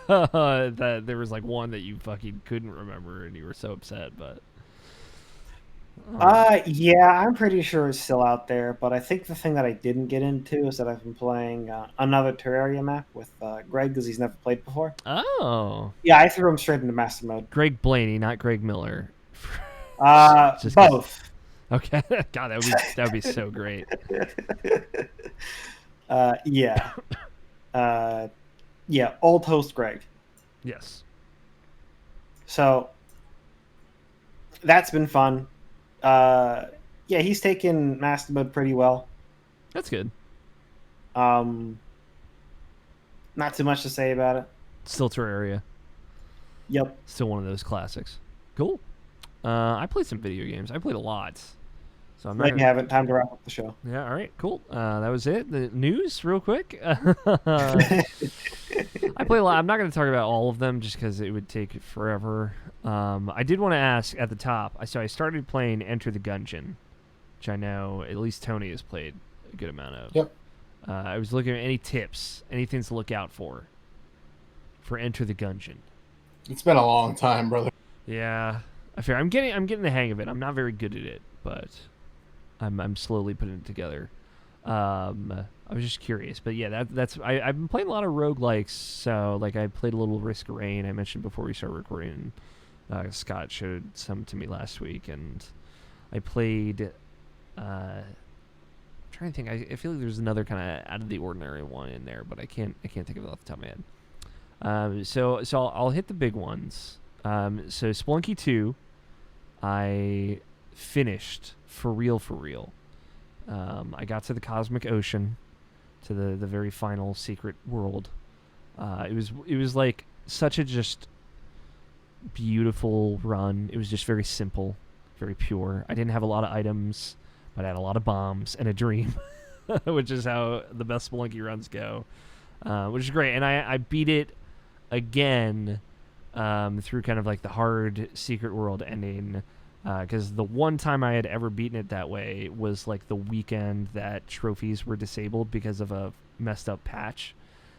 that there was like one that you fucking couldn't remember and you were so upset, but... Yeah, I'm pretty sure it's still out there, but I think the thing that I didn't get into is that I've been playing another Terraria map with Greg, because he's never played before. Oh. Yeah, I threw him straight into master mode. Greg Blaney, not Greg Miller. Both. Okay. God, that would be so great. Yeah. Yeah, old host Greg. Yes. So that's been fun. Yeah, he's taken master mode pretty well. That's good. Not too much to say about it. Still Terraria. Yep. Still one of those classics. Cool. I played some video games. I played a lot. So I'm not. You haven't. Time to wrap up the show. Yeah. All right. Cool. That was it. The news, real quick. I played a lot. I'm not going to talk about all of them just because it would take forever. I did want to ask at the top. So I started playing Enter the Gungeon, which I know at least Tony has played a good amount of. Yep. I was looking at any tips, anything to look out for Enter the Gungeon. It's been a long time, brother. Yeah. I fear I'm getting the hang of it. I'm not very good at it, but I'm slowly putting it together. I was just curious, but yeah, I've been playing a lot of roguelikes. So like I played a little Risk of Rain. I mentioned before we started recording. Scott showed some to me last week, and I played. I'm trying to think. I feel like there's another kind of out of the ordinary one in there, but I can't think of it off the top of my head. So I'll hit the big ones. So Spelunky 2. I finished for real. I got to the Cosmic Ocean, to the very final secret world. It was like such a just beautiful run. It was just very simple, very pure. I didn't have a lot of items, but I had a lot of bombs and a dream, which is how the best Spelunky runs go, which is great. And I beat it again through kind of like the hard secret world ending, because the one time I had ever beaten it that way was like the weekend that trophies were disabled because of a messed up patch.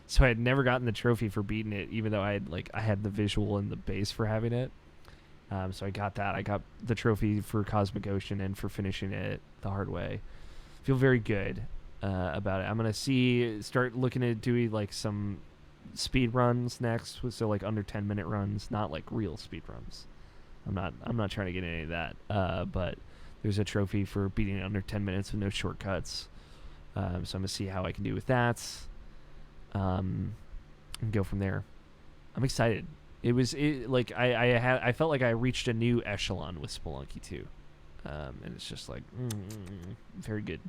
So I had never gotten the trophy for beating it, even though I had the visual and the base for having it. So I got that. I got the trophy for Cosmic Ocean and for finishing it the hard way. Feel very good about it. I'm gonna start looking at doing like some speed runs next, so like under 10-minute runs, not like real speed runs. I'm not trying to get any of that, but there's a trophy for beating it under 10 minutes with no shortcuts, so I'm gonna see how I can do with that, and go from there. I'm excited. I felt like I reached a new echelon with Spelunky 2, and it's just like very good,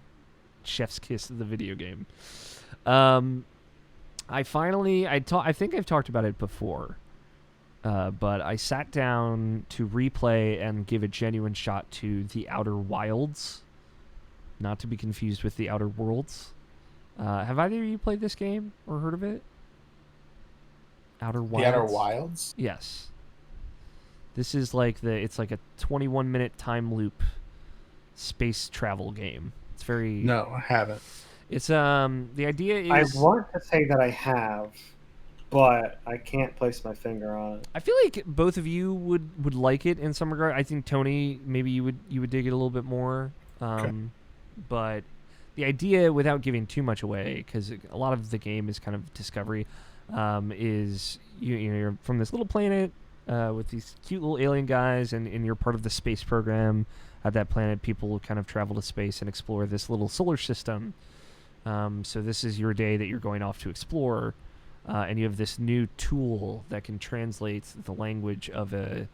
chef's kiss of the video game. I think I've talked about it before, but I sat down to replay and give a genuine shot to The Outer Wilds, not to be confused with The Outer Worlds. Have either of you played this game or heard of it? Outer Wilds? The Outer Wilds? Yes. This is like it's like a 21-minute time loop space travel game. It's very... No, I haven't. It's the idea is... I want to say that I have, but I can't place my finger on it. I feel like both of you would like it in some regard. I think Tony, maybe you would dig it a little bit more. Okay. But the idea, without giving too much away, because a lot of the game is kind of discovery, is you're from this little planet with these cute little alien guys, and you're part of the space program at that planet. People kind of travel to space and explore this little solar system. So this is your day that you're going off to explore, and you have this new tool that can translate the language of an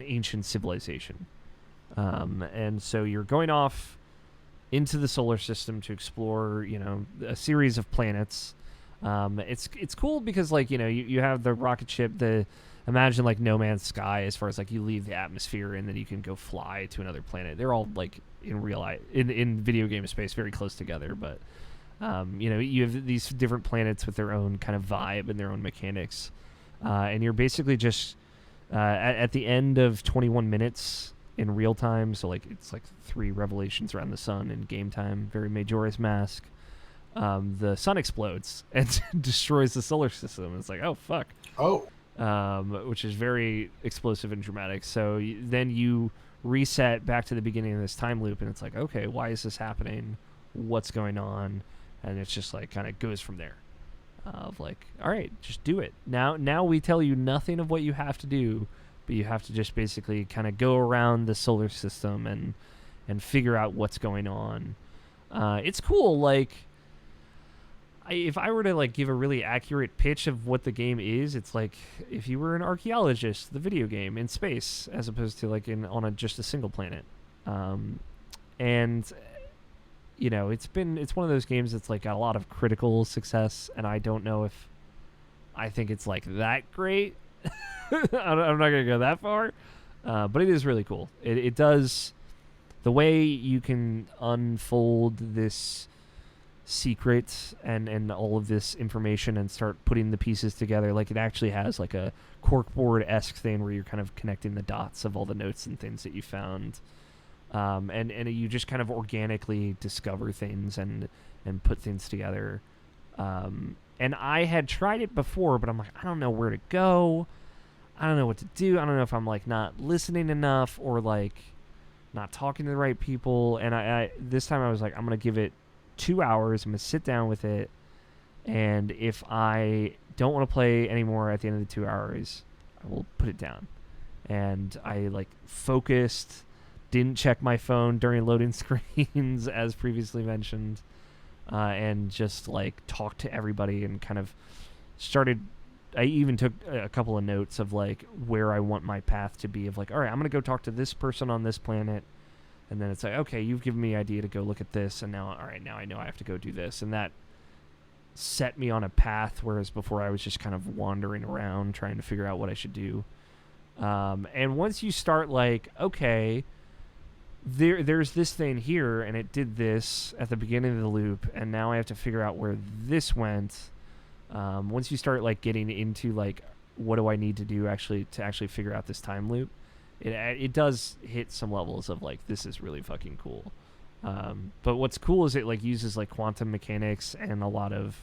ancient civilization. And so you're going off into the solar system to explore, a series of planets. It's cool because, like, you have the rocket ship, imagine like No Man's Sky, as far as like you leave the atmosphere and then you can go fly to another planet. They're all like in real life, in video game space, very close together, but you have these different planets with their own kind of vibe and their own mechanics, and you're basically just at the end of 21 minutes in real time, so like it's like 3 revelations around the sun in game time, very Majora's Mask. The sun explodes and destroys the solar system. It's like, oh fuck. Oh. Which is very explosive and dramatic. So then you reset back to the beginning of this time loop, and it's like, okay, why is this happening? What's going on? And it's just like kind of goes from there. Of like, all right, just do it. Now we tell you nothing of what you have to do, but you have to just basically kind of go around the solar system and figure out what's going on. It's cool. Like, if I were to like give a really accurate pitch of what the game is, it's like if you were an archaeologist, the video game in space, as opposed to like on just a single planet. And it's one of those games that's like got a lot of critical success, and I don't know if I think it's like that great. I'm not gonna go that far, but it is really cool. It does the way you can unfold this secret and all of this information and start putting the pieces together. Like, it actually has like a corkboard-esque thing where you're kind of connecting the dots of all the notes and things that you found, and you just kind of organically discover things and put things together. And I had tried it before, but I'm like, I don't know where to go. I don't know what to do. I don't know if I'm like not listening enough or like not talking to the right people. And I this time I was like, I'm gonna give it 2 hours. I'm gonna sit down with it, and if I don't want to play anymore at the end of the 2 hours, I will put it down. And I like focused, didn't check my phone during loading screens as previously mentioned, and just like talked to everybody and kind of started. I even took a couple of notes of like where I want my path to be, of like, all right, I'm gonna go talk to this person on this planet. And then it's like, okay, you've given me an idea to go look at this, and now, all right, now I know I have to go do this. And that set me on a path, whereas before I was just kind of wandering around trying to figure out what I should do. And once you start like, okay, there's this thing here, and it did this at the beginning of the loop, and now I have to figure out where this went. Once you start like getting into like, what do I need to do to actually figure out this time loop, it does hit some levels of like, this is really fucking cool. But what's cool is it like uses like quantum mechanics and a lot of,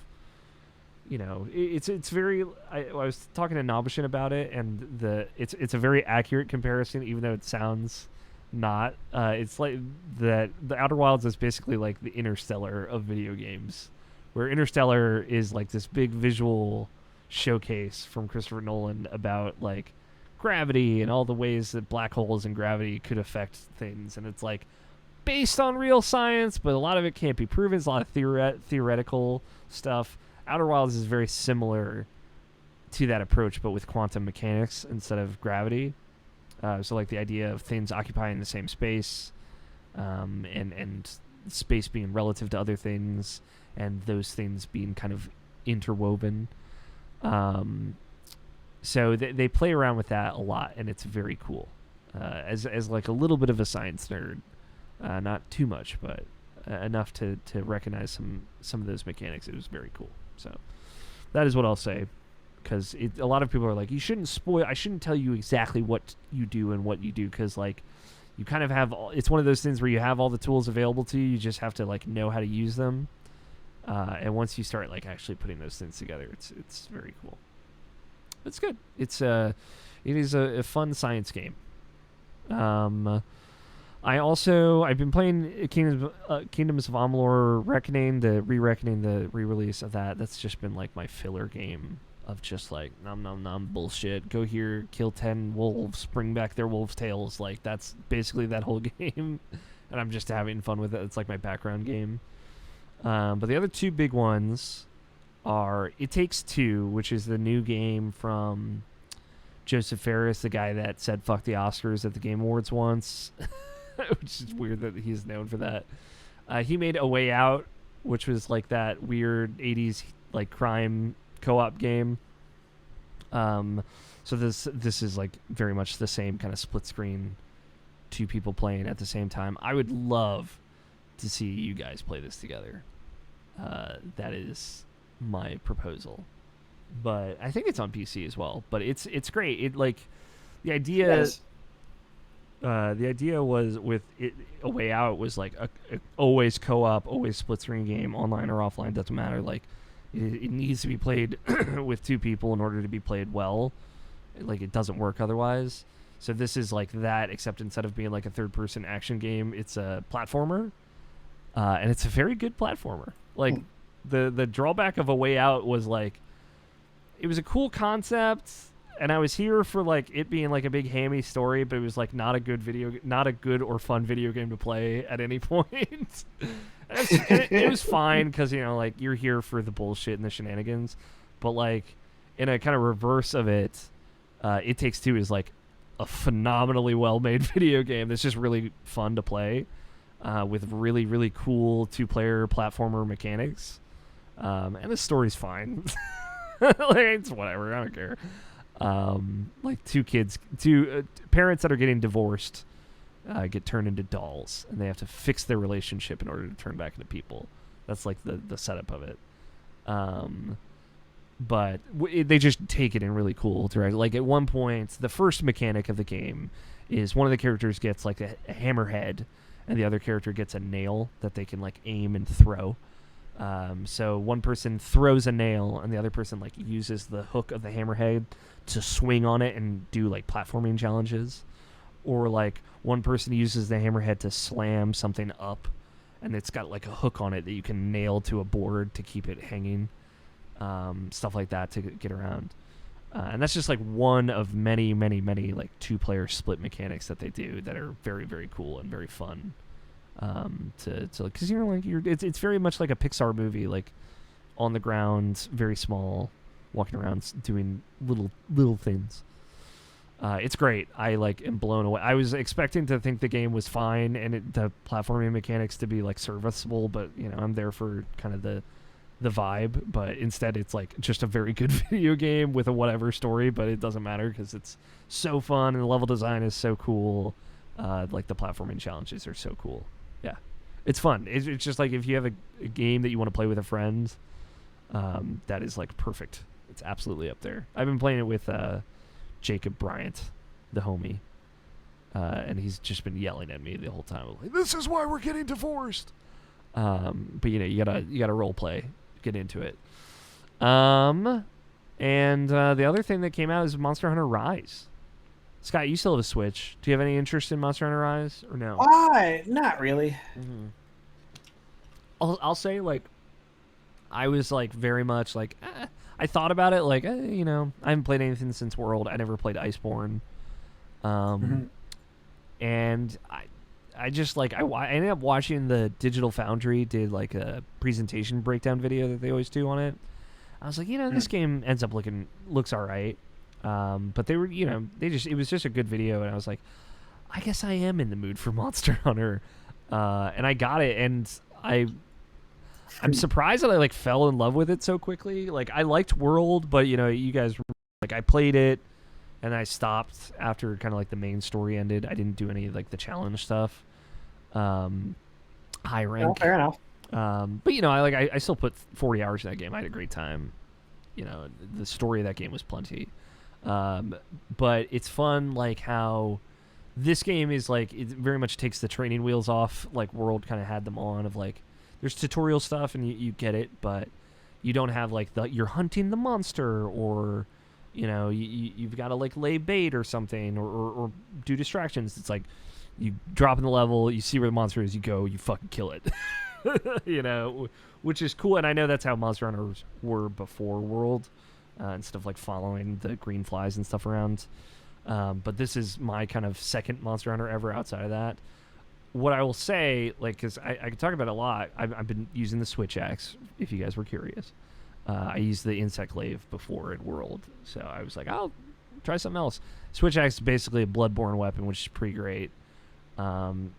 it's very. I was talking to Nobishin about it, and it's a very accurate comparison, even though it sounds not. It's like the Outer Wilds is basically like the Interstellar of video games, where Interstellar is like this big visual showcase from Christopher Nolan about like gravity and all the ways that black holes and gravity could affect things, and it's like based on real science, but a lot of it can't be proven. It's a lot of theoretical stuff. Outer Wilds is very similar to that approach, but with quantum mechanics instead of gravity. So like the idea of things occupying the same space, and space being relative to other things, and those things being kind of interwoven. So they play around with that a lot, and it's very cool. As like a little bit of a science nerd, not too much, but enough to recognize some of those mechanics. It was very cool. So that is what I'll say, because a lot of people are like, you shouldn't spoil. I shouldn't tell you exactly what you do and what you do, because like you kind of have. It's one of those things where you have all the tools available to you. You just have to like know how to use them. And once you start like actually putting those things together, it's very cool. It's good. It is a fun science game. I've been playing Kingdoms of Amalur Reckoning, the re-release of that. That's just been like my filler game of just like nom bullshit. Go here, kill 10 wolves, bring back their wolves' tails. Like that's basically that whole game, and I'm just having fun with it. It's like my background game. But the other two big ones are It Takes Two, which is the new game from Joseph Fares, the guy that said fuck the Oscars at the Game Awards once, which is weird that he's known for that. He made A Way Out, which was like that weird 80s like crime co-op game. So this is like very much the same kind of split screen, two people playing at the same time. I would love to see you guys play this together. That is my proposal, but I think it's on PC as well. But it's great. It like the idea. Yes. The idea was with it. A Way Out was like a always co-op, always split screen game, online or offline, doesn't matter. Like it needs to be played with two people in order to be played well. Like it doesn't work otherwise. So this is like that, except instead of being like a third person action game, it's a platformer. And it's a very good platformer. Like the drawback of A Way Out was like it was a cool concept, and I was here for like it being like a big hammy story, but it was like not a good or fun video game to play at any point. It was fine because like you're here for the bullshit and the shenanigans, but like in a kind of reverse of it, It Takes Two is like a phenomenally well made video game that's just really fun to play. With really, really cool two-player platformer mechanics. And the story's fine. Like, it's whatever. I don't care. Like two parents that are getting divorced get turned into dolls, and they have to fix their relationship in order to turn back into people. That's like the setup of it. But they just take it in really cool direction. Like at one point, the first mechanic of the game is one of the characters gets like a hammerhead, and the other character gets a nail that they can like aim and throw. So one person throws a nail, and the other person like uses the hook of the hammerhead to swing on it and do like platforming challenges. Or like one person uses the hammerhead to slam something up, and it's got like a hook on it that you can nail to a board to keep it hanging. Stuff like that to get around. And that's just like one of many, many, many like two-player split mechanics that they do that are very, very cool and very fun. Because it's very much like a Pixar movie, like on the ground, very small, walking around doing little things. It's great. I like am blown away. I was expecting to think the game was fine and the platforming mechanics to be like serviceable, but I'm there for kind of the vibe, but instead it's like just a very good video game with a whatever story, but it doesn't matter because it's so fun and the level design is so cool. Like the platforming challenges are so cool. Yeah, it's fun. It's just like if you have a game that you want to play with a friend, that is like perfect. It's absolutely up there. I've been playing it with Jacob Bryant, the homie, and he's just been yelling at me the whole time. Like, this is why we're getting divorced. But you gotta role play. Get into it. And the other thing that came out is Monster Hunter Rise. Scott, you still have a Switch. Do you have any interest in Monster Hunter Rise or no? Not really. Mm-hmm. I'll say like I was like very much like I thought about it like I haven't played anything since World. I never played Iceborne. And I just like I ended up watching the Digital Foundry did like a presentation breakdown video that they always do on it. I was like, this game ends up looks all right. But they were, it was just a good video, and I was like, I guess I am in the mood for Monster Hunter. And I got it, and I'm surprised that I like fell in love with it so quickly. Like I liked World, but you guys like I played it and I stopped after kind of like the main story ended. I didn't do any like the challenge stuff. high rank. Fair enough. But I still put 40 hours in that game. I had a great time. The story of that game was plenty. But it's fun, like how this game is like it very much takes the training wheels off. Like World kind of had them on of like there's tutorial stuff and you get it, but you don't have like you're hunting the monster or you've got to like lay bait or something or do distractions. It's like you drop in the level, you see where the monster is, you go, you fucking kill it. Which is cool, and I know that's how Monster Hunters were before World, instead of like following the green flies and stuff around. But this is my kind of second Monster Hunter ever outside of that. What I will say, like, because I can talk about it a lot, I've been using the Switch Axe, if you guys were curious. I used the Insect Glaive before in World, so I was like, I'll try something else. Switch Axe is basically a Bloodborne weapon, which is pretty great.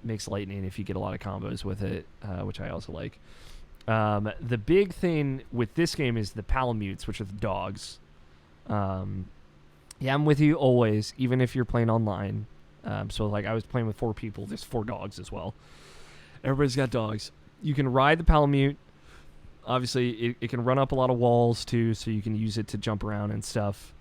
Makes lightning if you get a lot of combos with it, which I also like. The big thing with this game is the Palamutes, which are the dogs. Yeah, I'm with you always, even if you're playing online. So like I was playing with 4 people, there's 4 dogs as well. Everybody's got dogs. You can ride the Palamute. Obviously, it can run up a lot of walls too, so you can use it to jump around and stuff.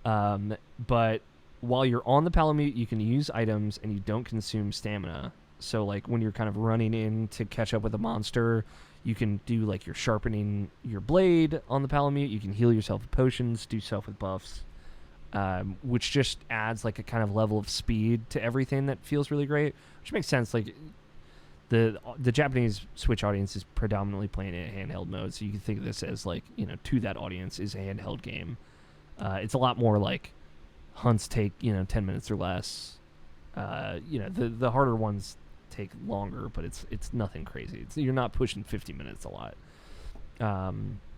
But while you're on the Palamute, you can use items and you don't consume stamina. So like when you're kind of running in to catch up with a monster, you can do like you're sharpening your blade on the Palamute. You can heal yourself with potions, do stuff with buffs, which just adds like a kind of level of speed to everything that feels really great, which makes sense. Like the Japanese Switch audience is predominantly playing it in handheld mode, so you can think of this as like, to that audience is a handheld game. It's a lot more like hunts take 10 minutes or less. The harder ones take longer, but it's nothing crazy. You're not pushing 50 minutes a lot.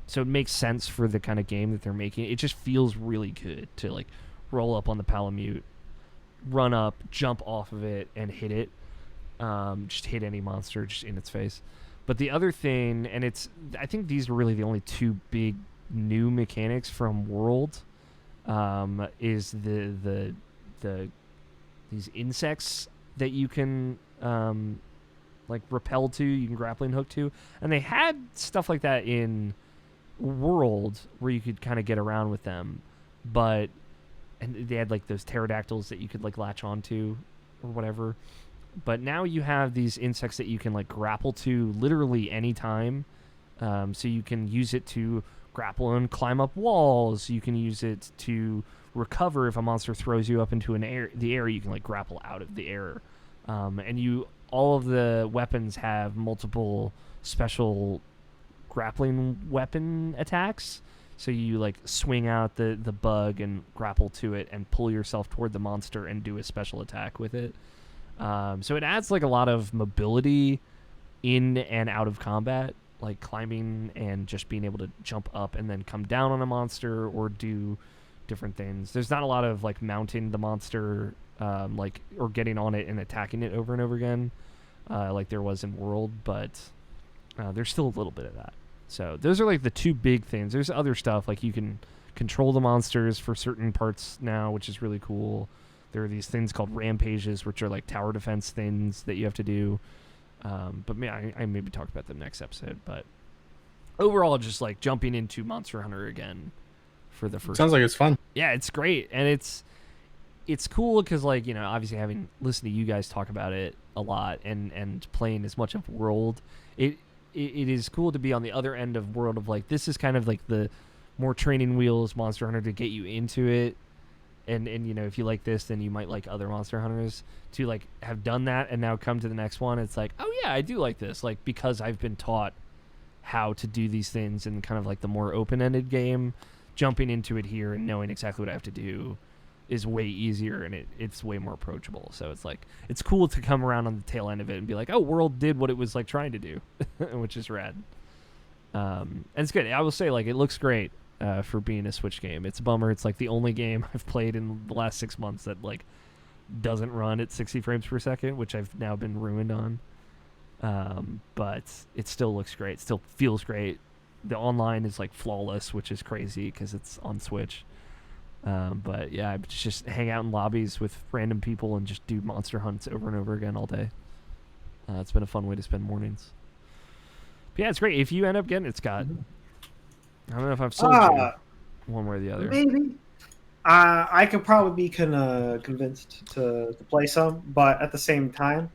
So it makes sense for the kind of game that they're making. It just feels really good to like roll up on the Palamute, run up, jump off of it, and hit it. Just hit any monster just in its face. But the other thing, and I think these are really the only 2 big new mechanics from World, is these insects that you can like rappel to, you can grappling hook to, and they had stuff like that in World where you could kind of get around with them, and they had like those pterodactyls that you could like latch onto or whatever. But now you have these insects that you can like grapple to literally anytime. So you can use it to grapple and climb up walls. You can use it to recover if a monster throws you up into the air. You can like grapple out of the air. And all of the weapons have multiple special grappling weapon attacks. So you like swing out the bug and grapple to it and pull yourself toward the monster and do a special attack with it. So it adds like a lot of mobility in and out of combat, like climbing and just being able to jump up and then come down on a monster or do different things. There's not a lot of like mounting the monster, or getting on it and attacking it over and over again, like there was in World, but there's still a little bit of that. So those are like the 2 big things. There's other stuff like you can control the monsters for certain parts now, which is really cool. There are these things called rampages, which are like tower defense things that you have to do. But I maybe talk about them next episode. But overall, just like jumping into Monster Hunter again for the first. Sounds like it's fun. Yeah, it's great, and it's cool because like obviously having listened to you guys talk about it a lot and playing as much of World, it is cool to be on the other end of World of like this is kind of like the more training wheels Monster Hunter to get you into it. And if you like this, then you might like other Monster Hunters to like have done that and now come to the next one. It's like, oh yeah, I do like this, like because I've been taught how to do these things in kind of like the more open-ended game. Jumping into it here and knowing exactly what I have to do is way easier, and it's way more approachable. So it's like it's cool to come around on the tail end of it and be like, oh, World did what it was like trying to do, which is rad. And it's good. I will say like it looks great. For being a Switch game. It's a bummer. It's like the only game I've played in the last 6 months that like doesn't run at 60 frames per second, which I've now been ruined on. But it still looks great. It still feels great. The online is like flawless, which is crazy because it's on Switch. But yeah, I just hang out in lobbies with random people and just do monster hunts over and over again all day. It's been a fun way to spend mornings. But yeah, it's great. If you end up getting it, Scott, I don't know if I've sold you one way or the other. Maybe. I could probably be convinced to play some, but at the same time,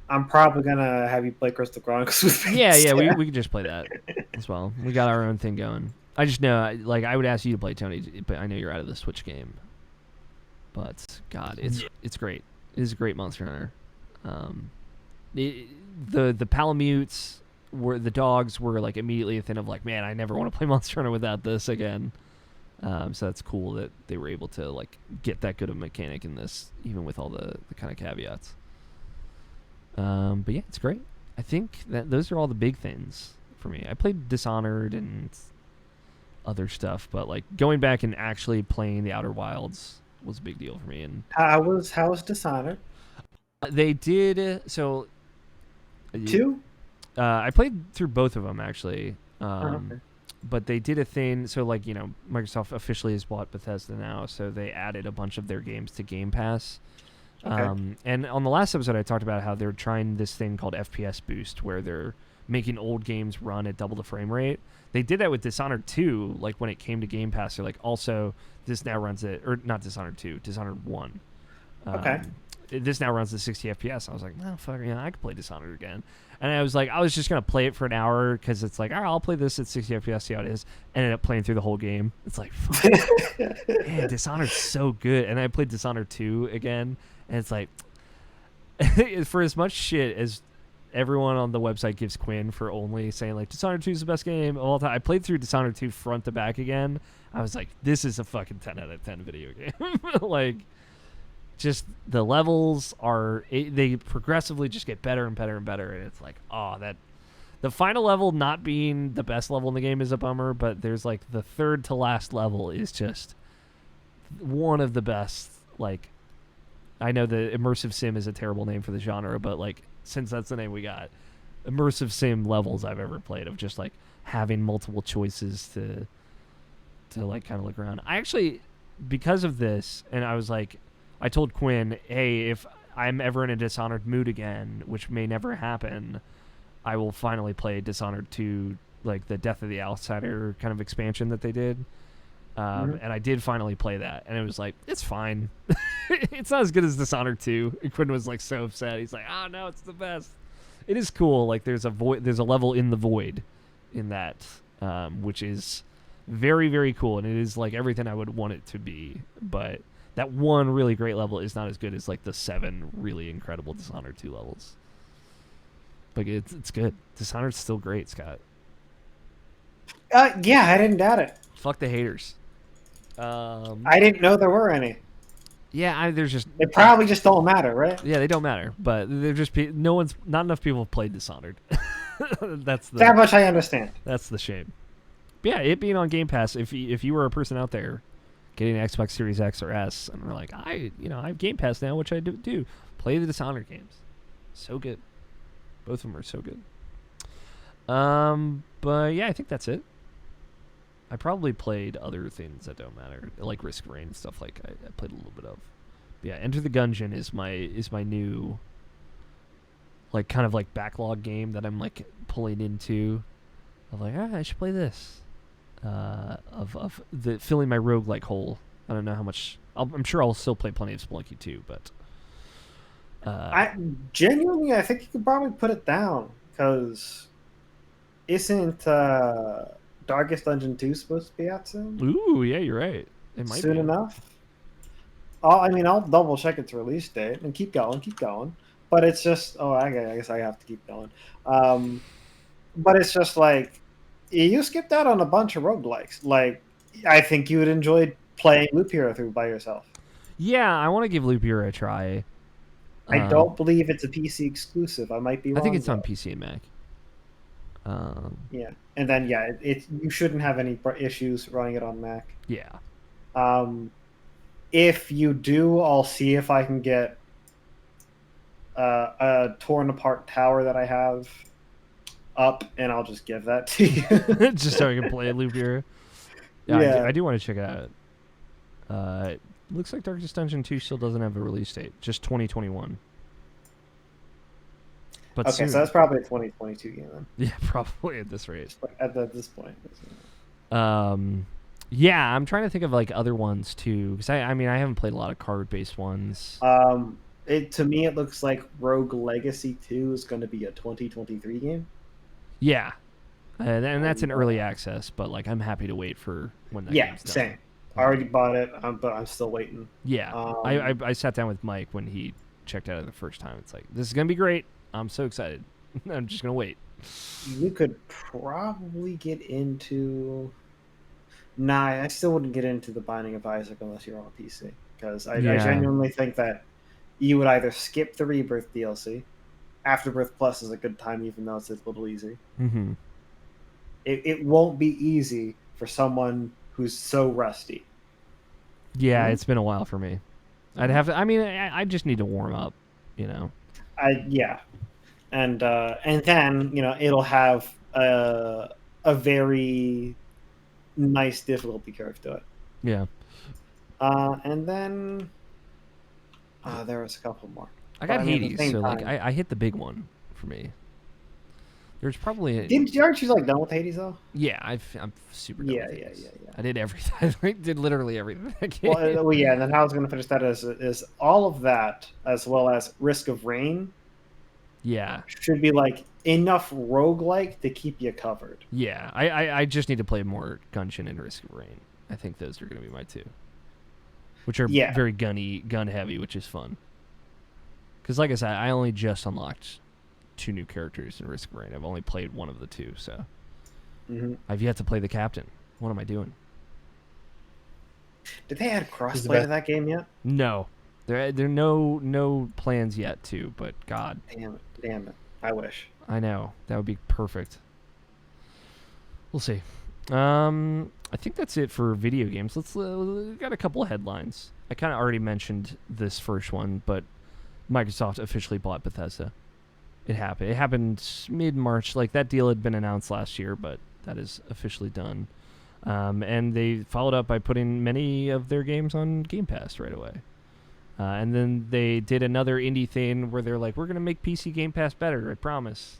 I'm probably gonna have you play Crystal Chronicles with me. Yeah, we could just play that as well. We got our own thing going. I just know, like, I would ask you to play Tony, but I know you're out of the Switch game. But God, it's great. It is a great Monster Hunter. The Palamutes were the dogs were like immediately a thing of like, man, I never want to play Monster Hunter without this again. So that's cool that they were able to like get that good of a mechanic in this, even with all the kind of caveats. But yeah, it's great. I think that those are all the big things for me. I played Dishonored and other stuff, but like going back and actually playing the Outer Wilds was a big deal for me. And how was Dishonored? They did so. 2? I played through both of them actually. Okay. But they did a thing, so like, you know, Microsoft officially has bought Bethesda now, so they added a bunch of their games to Game Pass. Okay. And on the last episode, I talked about how they're trying this thing called FPS Boost, where they're making old games run at double the frame rate. They did that with Dishonored 2, like when it came to Game Pass. They're like, also, this now runs at, or not Dishonored 2, Dishonored 1. Okay. This now runs at 60 FPS. I was like, no, fuck, yeah, I could play Dishonored again. And I was like, I was just going to play it for an hour because it's like, all right, I'll play this at 60 FPS, see how it is. Ended up playing through the whole game. It's like, fuck. Man, Dishonored's so good. And I played Dishonored 2 again, and it's like, for as much shit as everyone on the website gives Quinn for only saying, like, Dishonored 2 is the best game of all time, I played through Dishonored 2 front to back again. I was like, this is a fucking 10 out of 10 video game. Like, just the levels they progressively just get better and better and better, and it's like, that the final level not being the best level in the game is a bummer, but there's like the third to last level is just one of the best. Like, I know the immersive sim is a terrible name for the genre, but like, since that's the name we got, immersive sim levels I've ever played of just like having multiple choices to like kind of look around. I actually, because of this, and I was like, I told Quinn, hey, if I'm ever in a Dishonored mood again, which may never happen, I will finally play Dishonored 2, like the Death of the Outsider kind of expansion that they did. And I did finally play that, and it was like, it's fine. It's not as good as Dishonored 2. And Quinn was like so upset. He's like, no, it's the best. It is cool. Like, there's a level in the void in that, which is very, very cool, and it is like everything I would want it to be, but that one really great level is not as good as like the 7 really incredible Dishonored 2 levels. Like, it's good. Dishonored's still great, Scott. Yeah, I didn't doubt it. Fuck the haters. I didn't know there were any. Yeah, there's just... They probably just don't matter, right? Yeah, they don't matter, but they're just... not enough people have played Dishonored. That much I understand. That's the shame. But yeah, it being on Game Pass, if you were a person out there getting an Xbox Series X or S, and we're like, I have Game Pass now, which I do. Play the Dishonored games. So good. Both of them are so good. But yeah, I think that's it. I probably played other things that don't matter, like Risk of Rain and stuff like I played a little bit of. But yeah, Enter the Gungeon is my new, like, kind of like backlog game that I'm like pulling into. I'm like, I should play this. Of the filling my roguelike hole. I don't know how much. I'm sure I'll still play plenty of Spelunky too, but I think you could probably put it down, because isn't Darkest Dungeon 2 supposed to be out soon? Ooh, yeah, you're right. It might soon be enough. I'll double check its release date and keep going. But it's just, I guess I have to keep going. But it's just like, you skipped out on a bunch of roguelikes. Like, I think you would enjoy playing Loop Hero through by yourself. Yeah, I want to give Loop Hero a try. I don't believe it's a PC exclusive. I might be wrong. I think it's on PC and Mac. Yeah, and then you shouldn't have any issues running it on Mac. Yeah. If you do, I'll see if I can get a torn apart tower that I have up, and I'll just give that to you. Just so I can play Loop Hero. Yeah. I do want to check it out. Looks like Darkest Dungeon 2 still doesn't have a release date. Just 2021. But okay, soon. so that's probably a 2022 game then. Yeah, probably at this rate. At this point. Yeah, I'm trying to think of like other ones too, because I mean I haven't played a lot of card-based ones. To me it looks like Rogue Legacy 2 is going to be a 2023 game. Yeah, and that's an early access, but like I'm happy to wait for when that game's done. Same. I already bought it, but I'm still waiting. Yeah, I sat down with Mike when he checked out it the first time. It's like, this is gonna be great. I'm so excited. I'm just gonna wait. You could probably get into. Nah, I still wouldn't get into the Binding of Isaac unless you're on a PC, because I genuinely think that you would either skip the Rebirth DLC. Afterbirth Plus is a good time, even though it's a little easy. Mm-hmm. It won't be easy for someone who's so rusty. Yeah, it's been a while for me. I'd have to. I mean, I just need to warm up, you know. And then it'll have a very nice difficulty curve to it. Yeah. And then there was a couple more. I got Hades, so like I hit the big one for me. There's probably aren't you like done with Hades though? Yeah, I'm super done with Hades. Yeah. I did everything. I did literally everything. Well, yeah. And then how I was going to finish that is all of that, as well as Risk of Rain. Yeah, should be like enough roguelike to keep you covered. Yeah, I just need to play more Gungeon and Risk of Rain. I think those are going to be my two, which are very gun heavy, which is fun. Because like I said, I only just unlocked 2 new characters in Risk of Rain. I've only played one of the 2, so I've yet to play the captain. What am I doing? Did they add crossplay to that game yet? No, there are no plans yet to. But God, damn it! I wish. I know, that would be perfect. We'll see. I think that's it for video games. Let's got a couple of headlines. I kind of already mentioned this first one, but Microsoft officially bought Bethesda. It happened. It happened mid-March. Like, that deal had been announced last year, but that is officially done. And they followed up by putting many of their games on Game Pass right away. And then they did another indie thing where they're like, we're going to make PC Game Pass better, I promise.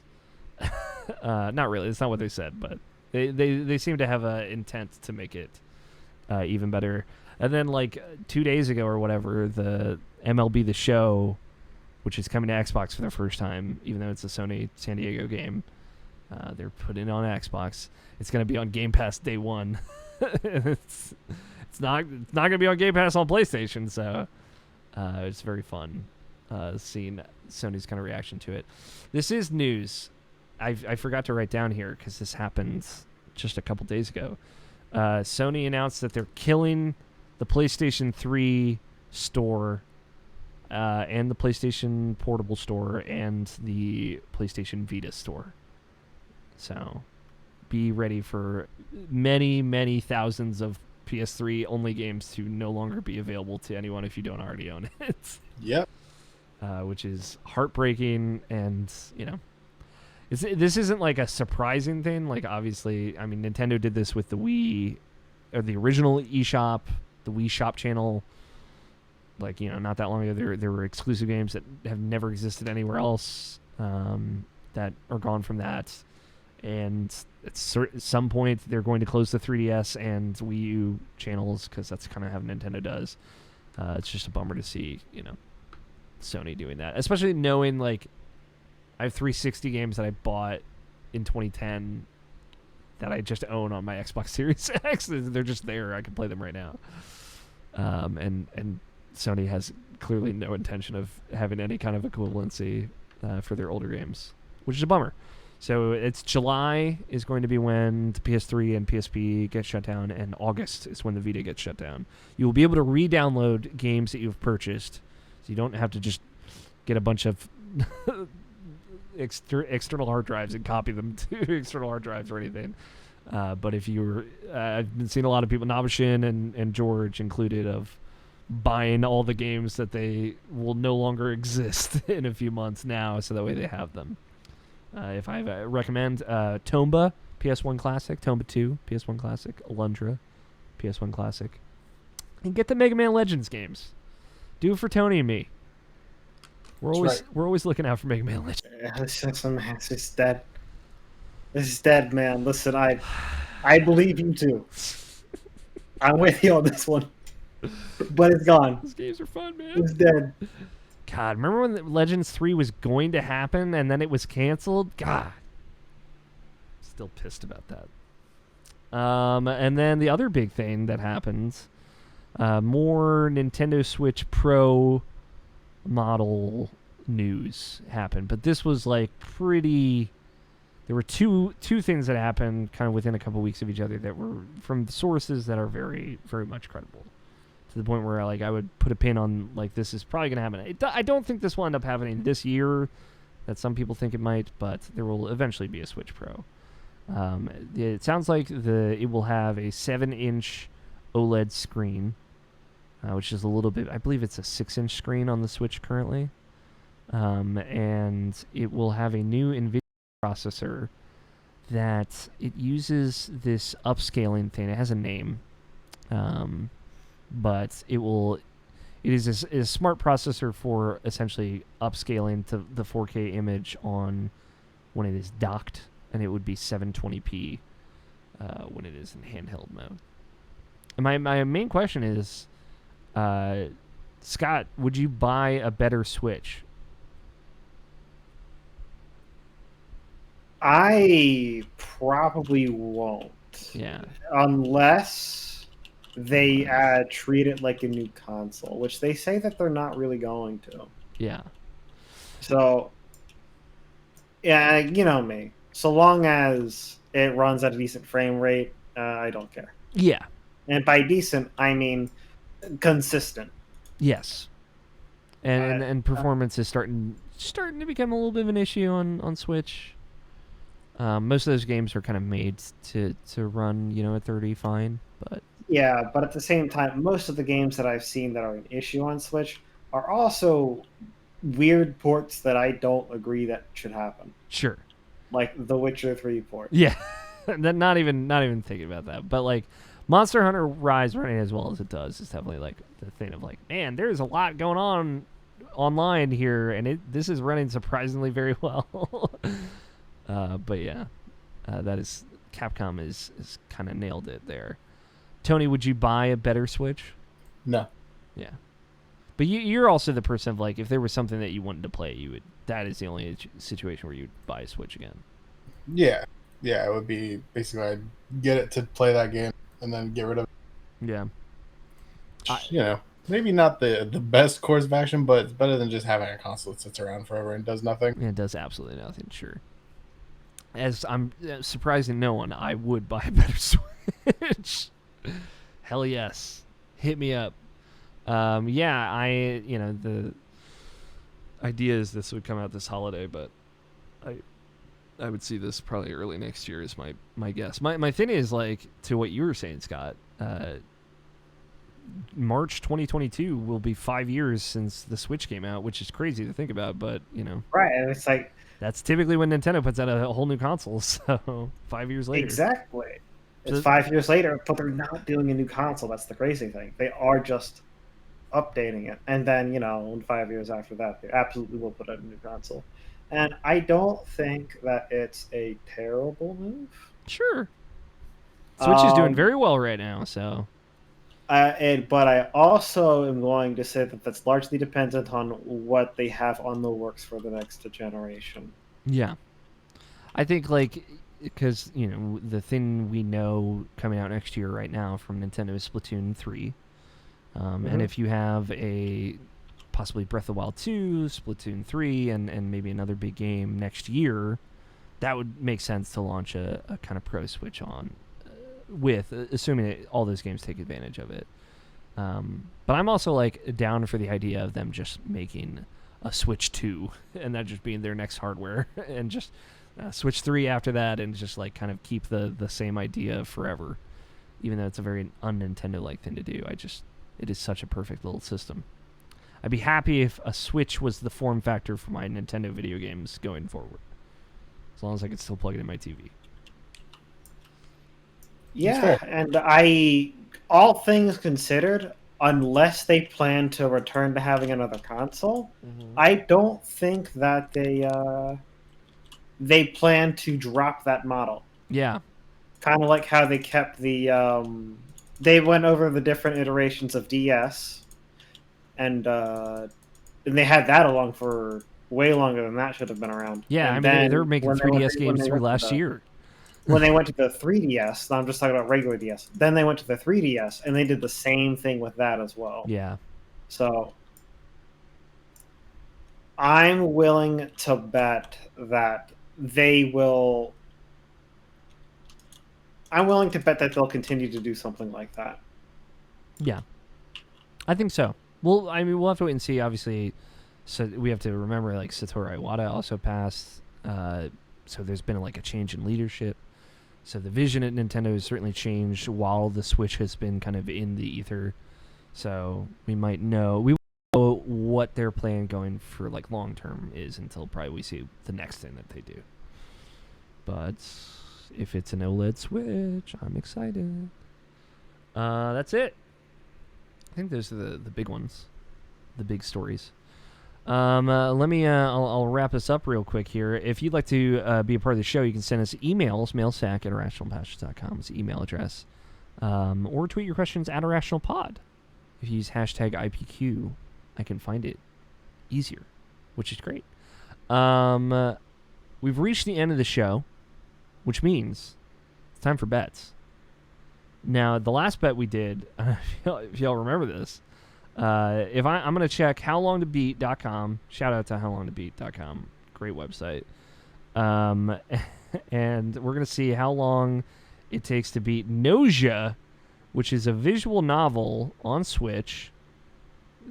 Not really. It's not what they said, but they seem to have an intent to make it even better. And then, like, 2 days ago or whatever, the MLB The Show, which is coming to Xbox for the first time, even though it's a Sony San Diego game, they're putting it on Xbox. It's going to be on Game Pass day one. It's not going to be on Game Pass on PlayStation, so it's very fun seeing Sony's kind of reaction to it. This is news. I forgot to write down here because this happened just a couple days ago. Sony announced that they're killing the PlayStation 3 store and the PlayStation Portable store and the PlayStation Vita store. So be ready for many, many thousands of PS3 only games to no longer be available to anyone if you don't already own it. Yep. Which is heartbreaking, and this isn't like a surprising thing. Like, obviously, I mean, Nintendo did this with the Wii, or the original eShop, the Wii Shop channel. Like, not that long ago, there were exclusive games that have never existed anywhere else that are gone from that. And at some point, they're going to close the 3DS and Wii U channels, because that's kind of how Nintendo does. It's just a bummer to see, Sony doing that. Especially knowing, like, I have 360 games that I bought in 2010 that I just own on my Xbox Series X. They're just there. I can play them right now. And Sony has clearly no intention of having any kind of equivalency for their older games, which is a bummer. So it's July is going to be when the PS3 and PSP get shut down, and August is when the Vita gets shut down. You will be able to re-download games that you've purchased, so you don't have to just get a bunch of external hard drives and copy them to external hard drives or anything. But if you're, I've been seeing a lot of people, Nabashin and George included, of buying all the games that they will no longer exist in a few months now, so that way they have them. If I recommend Tomba, PS1 Classic, Tomba 2, PS1 Classic, Alundra, PS1 Classic, and get the Mega Man Legends games. Do it for Tony and me. We're always looking out for Mega Man Legends. It's just dead. This is dead, man. Listen, I believe you too. I'm with you on this one. But it's gone. These games are fun, man. It's dead. God, remember when Legends 3 was going to happen and then it was canceled? God. Still pissed about that. And then the other big thing that happened, more Nintendo Switch Pro model news happened. But this was like pretty... There were two things that happened kind of within a couple weeks of each other that were from sources that are very, very much credible. To the point where like I would put a pin on like this is probably going to happen. I don't think this will end up happening this year, that some people think it might, but there will eventually be a Switch Pro. It sounds like it will have a 7-inch OLED screen, which is a little bit. I believe it's a 6-inch screen on the Switch currently, and it will have a new NVIDIA processor that it uses this upscaling thing. It has a name. But it is a smart processor for essentially upscaling to the 4K image on when it is docked, and it would be 720p when it is in handheld mode. And my main question is, Scott, would you buy a better Switch? I probably won't. Yeah. Unless they treat it like a new console, which they say that they're not really going to. Yeah. So, yeah, you know me. So long as it runs at a decent frame rate, I don't care. Yeah. And by decent, I mean consistent. Yes. And performance is starting to become a little bit of an issue on Switch. Most of those games are kind of made to run, at 30 fine, but... Yeah, but at the same time, most of the games that I've seen that are an issue on Switch are also weird ports that I don't agree that should happen. Sure. Like the Witcher 3 port. Yeah. not even thinking about that. But like Monster Hunter Rise running as well as it does is definitely like the thing of like, man, there's a lot going on online here, and this is running surprisingly very well. But yeah, that is Capcom is kind of nailed it there. Tony, would you buy a better Switch? No. Yeah. But you're also the person of like, if there was something that you wanted to play, that is the only situation where you'd buy a Switch again. Yeah. Yeah, it would be basically I'd get it to play that game and then get rid of it. Yeah. Maybe not the best course of action, but it's better than just having a console that sits around forever and does nothing. Yeah, it does absolutely nothing, sure. As I'm surprising no one, I would buy a better Switch. Hell yes. Hit me up. The idea is this would come out this holiday, but I would see this probably early next year is my guess. My thing is like to what you were saying, Scott. March 2022 will be 5 years since the Switch came out, which is crazy to think about, but Right, and it's like that's typically when Nintendo puts out a whole new console, so 5 years later. Exactly. It's 5 years later, but they're not doing a new console. That's the crazy thing. They are just updating it. And then, in 5 years after that, they absolutely will put out a new console. And I don't think that it's a terrible move. Sure. Switch is doing very well right now, so... But I also am going to say that that's largely dependent on what they have on the works for the next generation. Yeah. I think, because, the thing we know coming out next year right now from Nintendo is Splatoon 3. And if you have a possibly Breath of the Wild 2, Splatoon 3, and maybe another big game next year, that would make sense to launch a kind of Pro Switch on with, assuming that all those games take advantage of it. But I'm also, down for the idea of them just making a Switch 2 and that just being their next hardware and just... Switch 3 after that, and just kind of keep the same idea forever, even though it's a very un-Nintendo-like thing to do. It is such a perfect little system. I'd be happy if a Switch was the form factor for my Nintendo video games going forward, as long as I could still plug it in my TV. Yeah, and all things considered, unless they plan to return to having another console, I don't think that they plan to drop that model. Yeah. Kind of like how they kept the they went over the different iterations of DS, and they had that along for way longer than that should have been around. Yeah, and I mean, they're making 3DS games through last year. When they went to the 3DS, I'm just talking about regular DS. Then they went to the 3DS, and they did the same thing with that as well. Yeah. So I'm willing to bet that they will. I'm willing to bet that they'll continue to do something like that. Yeah, I think so. Well, I mean, we'll have to wait and see. Obviously, so we have to remember, like, Satoru Iwata also passed. So there's been like a change in leadership. So the vision at Nintendo has certainly changed while the Switch has been kind of in the ether. So we might know what their plan going for like long term is until probably we see the next thing that they do. But if it's an OLED Switch, I'm excited. That's it. I think those are the big ones, the big stories. Let me. I'll wrap this up real quick here. If you'd like to be a part of the show, you can send us emails, mailsack@irrationalpassions.com is the email address, or tweet your questions at irrationalpod. If you use hashtag IPQ, I can find it easier, which is great. We've reached the end of the show, which means it's time for bets. Now, the last bet we did, if y'all remember this, I'm going to check howlongtobeat.com. Shout out to howlongtobeat.com. Great website. And we're going to see how long it takes to beat Nausea, which is a visual novel on Switch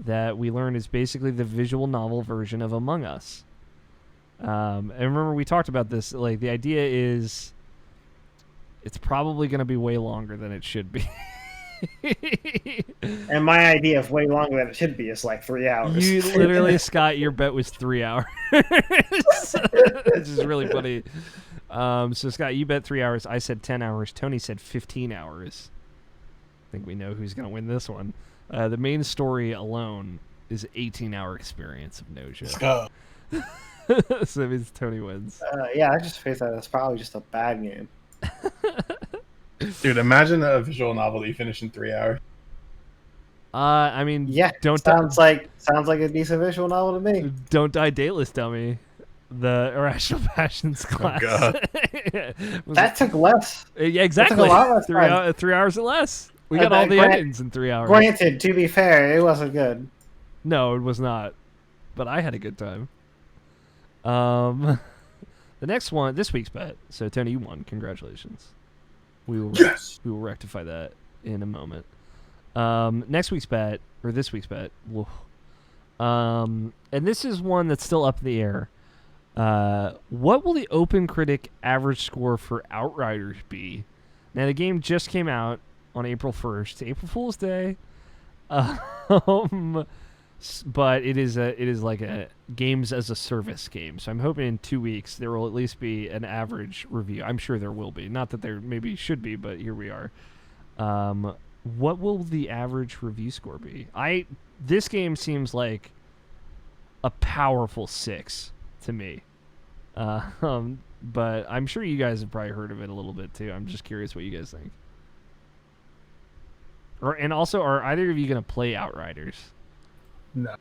that we learned is basically the visual novel version of Among Us. And remember, we talked about this. Like, the idea is it's probably going to be way longer than it should be. And my idea of way longer than it should be is like 3 hours. You literally, Scott, your bet was 3 hours. Which is really funny. So, Scott, you bet 3 hours. I said 10 hours. Tony said 15 hours. I think we know who's going to win this one. The main story alone is an 18-hour experience of Nausea. Let's go. So that means Tony wins. Yeah, I just face that it's probably just a bad game. Dude, imagine a visual novel that you finish in 3 hours. I mean, yeah, sounds like a decent visual novel to me. Don't Die Dateless, dummy. The Irrational Passions class. Oh, God. That took less. Yeah, exactly. That took a lot less time. 3 hours or less. We got all the onions in 3 hours. Granted, to be fair, it wasn't good. No, it was not. But I had a good time. The next one, this week's bet. So, Tony, you won. Congratulations. We will rectify that in a moment. Next week's bet, or this week's bet, and this is one that's still up in the air. What will the Open Critic average score for Outriders be? Now, the game just came out on April 1st, April Fool's Day. But it is like a games as a service game. So I'm hoping in 2 weeks there will at least be an average review. I'm sure there will be. Not that there maybe should be, but here we are. What will the average review score be? This game seems like a powerful 6 to me. But I'm sure you guys have probably heard of it a little bit too. I'm just curious what you guys think. And also, are either of you going to play Outriders? No.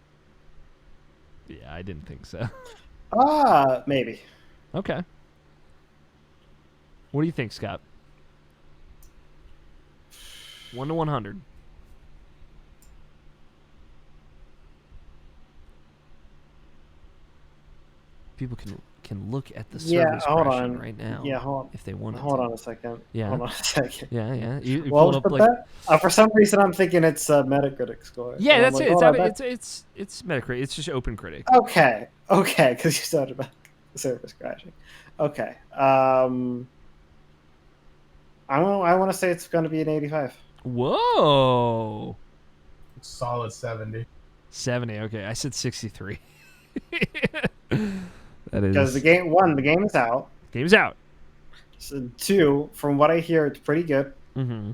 Yeah, I didn't think so. Maybe. Okay. What do you think, Scott? 1 to 100. People can look at the service crashing right now. Yeah, hold on. If they want. Hold on a second. Yeah. Hold on a second. Yeah. You what was the bet? For some reason, I'm thinking it's Metacritic score. Yeah, so that's it. It's Metacritic. It's just Open Critic. Okay, because you started about the service crashing. Okay. I want to say it's going to be an 85. Whoa. Solid 70. 70. Okay, I said 63. That is because the game is out. Game's out. So 2, from what I hear, it's pretty good. Mm-hmm.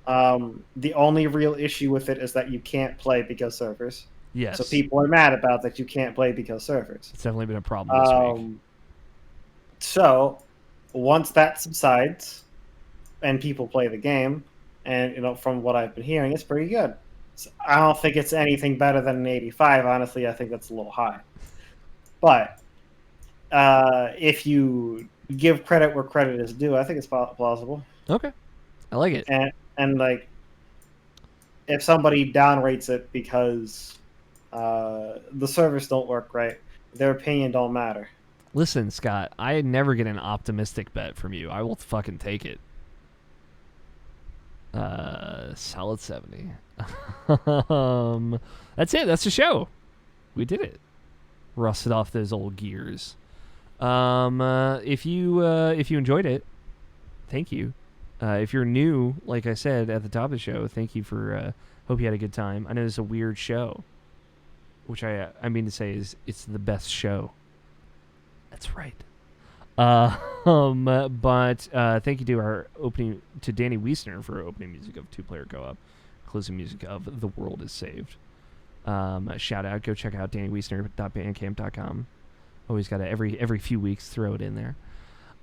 The only real issue with it is that you can't play because servers. Yes. So people are mad about that you can't play because servers. It's definitely been a problem this week. So once that subsides and people play the game, and from what I've been hearing, it's pretty good. So I don't think it's anything better than an 85. Honestly, I think that's a little high. But if you give credit where credit is due, I think it's plausible. Okay, I like it. And like, if somebody downrates it because the servers don't work right, their opinion don't matter. Listen, Scott, I never get an optimistic bet from you. I will fucking take it. Solid 70. That's it. That's the show. We did it. Rusted off those old gears. If you enjoyed it, thank you. If you're new, like I said at the top of the show, thank you for. Hope you had a good time. I know it's a weird show, which I mean to say is it's the best show. That's right. But thank you to Danny Wiesner for opening music of Two Player Co-op, closing music of The World Is Saved. Shout out, go check out DannyWiesner.bandcamp.com. Always got to every few weeks throw it in there.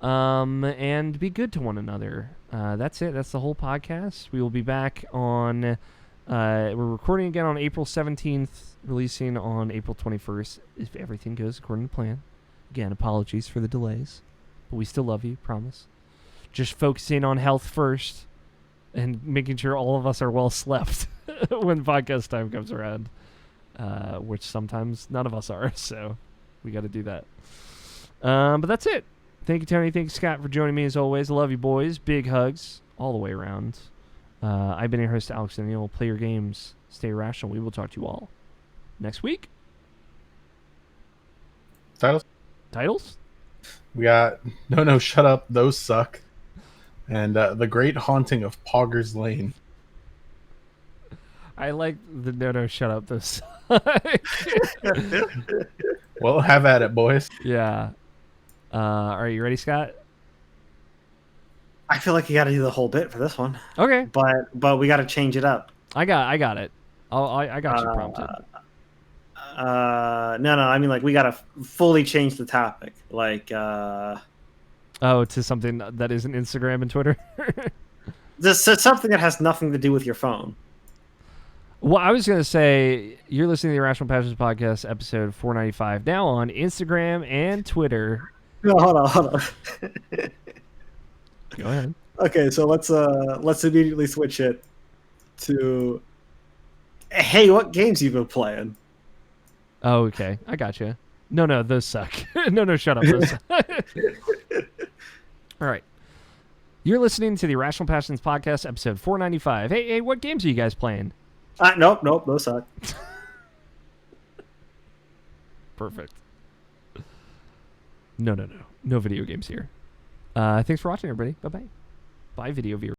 And be good to one another. That's it. That's the whole podcast. We will be back on. We're recording again on April 17th, releasing on April 21st, if everything goes according to plan. Again, apologies for the delays, but we still love you, promise. Just focusing on health first and making sure all of us are well slept when podcast time comes around, which sometimes none of us are, so we got to do that. But that's it. Thank you, Tony. Thank you, Scott, for joining me as always. I love you, boys. Big hugs all the way around. I've been your host, Alex O'Neill. Play your games. Stay rational. We will talk to you all next week. Titles? We got No, Shut Up, Those Suck. And The Great Haunting of Poggers Lane. I like the No, Shut Up, Those Suck. Well, have at it, boys. Yeah. Are you ready, Scott? I feel like you got to do the whole bit for this one. Okay. But we got to change it up. I got it. I got you prompted. No. I mean, like, we got to fully change the topic. Like, to something that isn't Instagram and Twitter. This is something that has nothing to do with your phone. Well, I was going to say, you're listening to the Irrational Passions Podcast, episode 495, now on Instagram and Twitter. No, hold on. Go ahead. Okay, so let's immediately switch it to, hey, what games you been playing? Oh, okay. I got you. No, those suck. No, shut up. Those suck. All right. You're listening to the Irrational Passions Podcast, episode 495. Hey, what games are you guys playing? Nope, those suck. Perfect. No video games here. Thanks for watching, everybody. Bye-bye. Bye, video viewers.